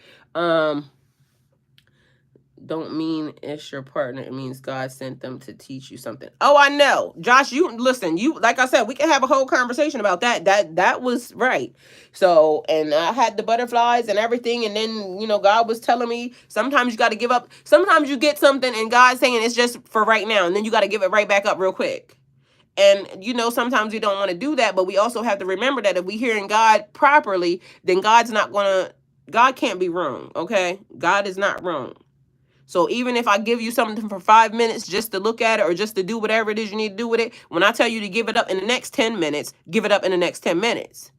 Don't mean it's your partner. It means God sent them to teach you something. Oh, I know. Josh, you listen, you, like I said, we can have a whole conversation about that. That was right. So, and I had the butterflies and everything. And then, you know, God was telling me sometimes you got to give up. Sometimes you get something and God's saying it's just for right now. And then you got to give it right back up real quick. And, you know, sometimes we don't want to do that. But we also have to remember that if we hearing God properly, then God can't be wrong. Okay. God is not wrong. So even if I give you something for 5 minutes just to look at it or just to do whatever it is you need to do with it, when I tell you to give it up in the next 10 minutes, give it up in the next 10 minutes.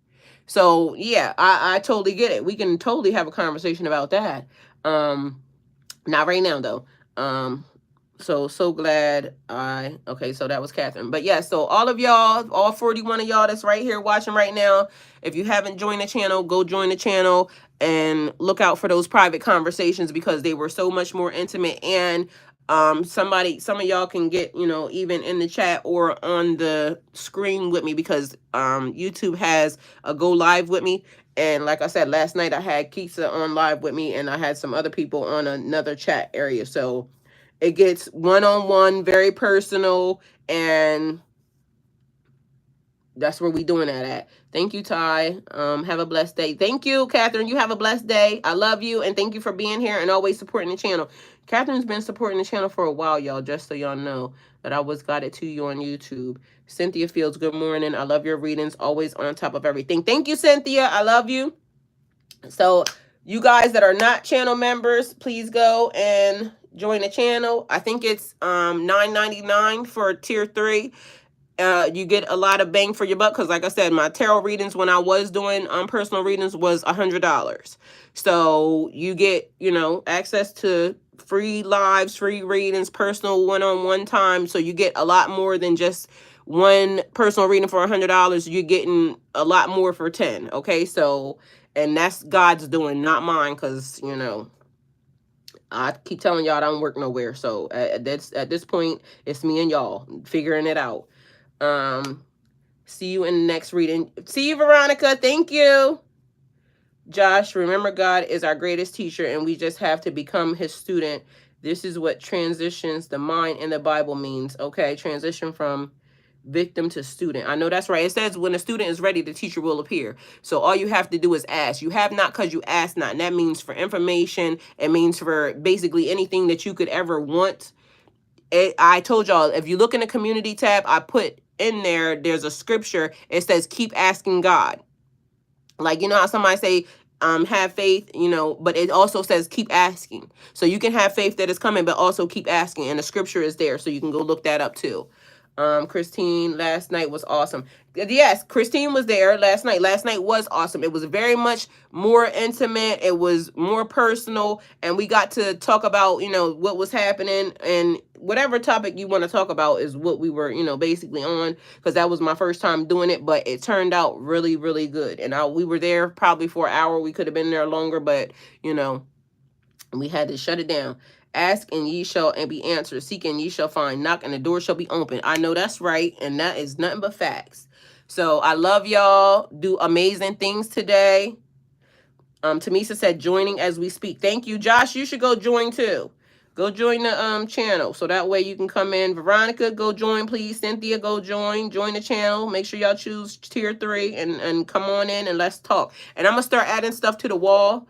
So yeah, I totally get it. We can totally have a conversation about that. Not right now though. So glad okay, so that was Catherine. But yeah, so all of y'all, all 41 of y'all that's right here watching right now, if you haven't joined the channel, go join the channel and look out for those private conversations because they were so much more intimate. And some of y'all can get, you know, even in the chat or on the screen with me because YouTube has a go live with me. And like I said, last night I had Keisha on live with me and I had some other people on another chat area. So it gets one-on-one, very personal, and that's where we doing that at. Thank you, Ty. Have a blessed day. Thank you, Catherine. You have a blessed day. I love you, and thank you for being here and always supporting the channel. Catherine's been supporting the channel for a while, y'all, just so y'all know that I was got it to you on YouTube. Cynthia Fields, good morning. I love your readings. Always on top of everything. Thank you, Cynthia. I love you. So you guys that are not channel members, please go and join the channel. I think it's $9.99 for tier 3. You get a lot of bang for your buck because like I said, my tarot readings when I was doing personal readings was $100. So you get, you know, access to free lives, free readings, personal one-on-one time. So you get a lot more than just one personal reading for $100. You're getting a lot more for 10. Okay, so, and that's God's doing, not mine, because, you know, I keep telling y'all I don't work nowhere. So at this point, it's me and y'all figuring it out. See you in the next reading. See you, Veronica. Thank you. Josh, remember God is our greatest teacher and we just have to become his student. This is what transitions the mind in the Bible means. Okay, transition from victim to student. I know that's right. It says when a student is ready, the teacher will appear. So all you have to do is ask. You have not because you ask not. And that means for information. It means for basically anything that you could ever want. I told y'all, if you look in the community tab, I put in there's a scripture. It says, keep asking God. Like, you know how somebody say, have faith, you know, but it also says keep asking. So you can have faith that is coming, but also keep asking. And the scripture is there. So you can go look that up too. Christine, last night was awesome. Yes, Christine was there last night. Last night was awesome. It was very much more intimate. It was more personal. And we got to talk about, you know, what was happening. And whatever topic you want to talk about is what we were, you know, basically on. Because that was my first time doing it. But it turned out really, really good. And we were there probably for an hour. We could have been there longer. But, you know, we had to shut it down. Ask and ye shall and be answered. Seek and ye shall find. Knock and the door shall be open. I know that's right. And that is nothing but facts. So I love y'all. Do amazing things today. Tamisa said joining as we speak. Thank you. Josh, you should go join too. Go join the channel. So that way you can come in. Veronica, go join, please. Cynthia, go join. Join the channel. Make sure y'all choose tier 3 and come on in and let's talk. And I'm going to start adding stuff to the wall.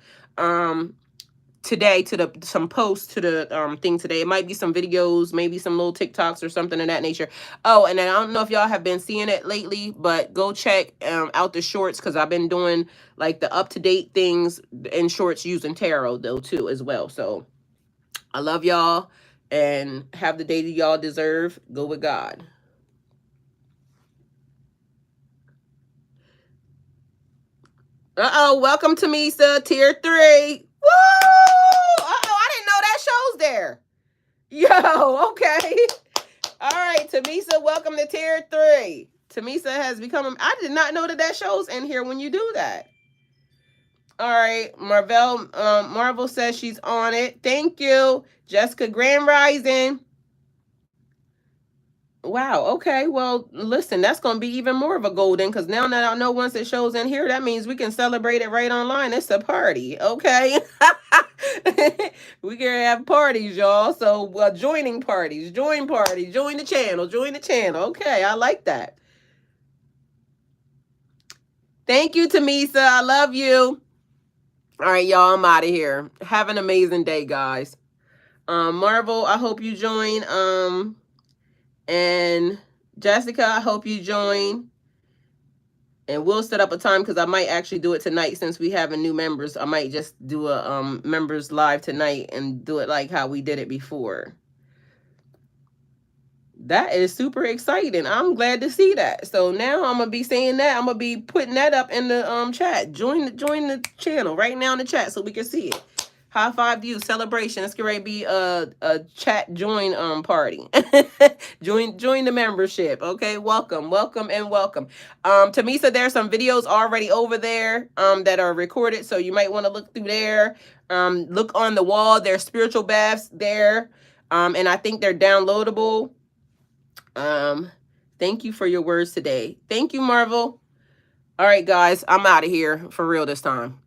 today to some posts to the thing today. It might be some videos, maybe some little TikToks or something of that nature. Oh, and then I don't know if y'all have been seeing it lately, but go check out the shorts, because I've been doing like the up-to-date things in shorts using tarot though too as well. So I love y'all, and have the day that y'all deserve. Go with God. Uh-oh, welcome to Misa, tier 3. Woo! Uh-oh, I didn't know that show's there. Yo, okay. All right, Tamisa, welcome to tier 3. Tamisa has become, I did not know that show's in here when you do that. All right, Marvel says she's on it. Thank you. Jessica, Grand Rising. Wow, okay. Well, listen, that's going to be even more of a golden, because now that I know once it shows in here, that means we can celebrate it right online. It's a party, okay? We can have parties, y'all. So, joining parties, join the channel. Okay, I like that. Thank you, Tamisa. I love you. All right, y'all, I'm out of here. Have an amazing day, guys. Marvel, I hope you join. And Jessica, I hope you join. And we'll set up a time, because I might actually do it tonight since we have new members. I might just do a members live tonight and do it like how we did it before. That is super exciting. I'm glad to see that. So now I'm gonna be saying that. I'm gonna be putting that up in the chat. Join the channel right now in the chat so we can see it. High five to you. Celebration. It's gonna be a chat join party. join the membership. Okay, welcome. Tamisa, there's some videos already over there that are recorded, so you might want to look through there. Look on the wall. There's spiritual baths there, and I think they're downloadable. Thank you for your words today. Thank you, Marvel. All right, guys, I'm out of here for real this time.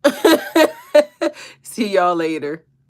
See y'all later.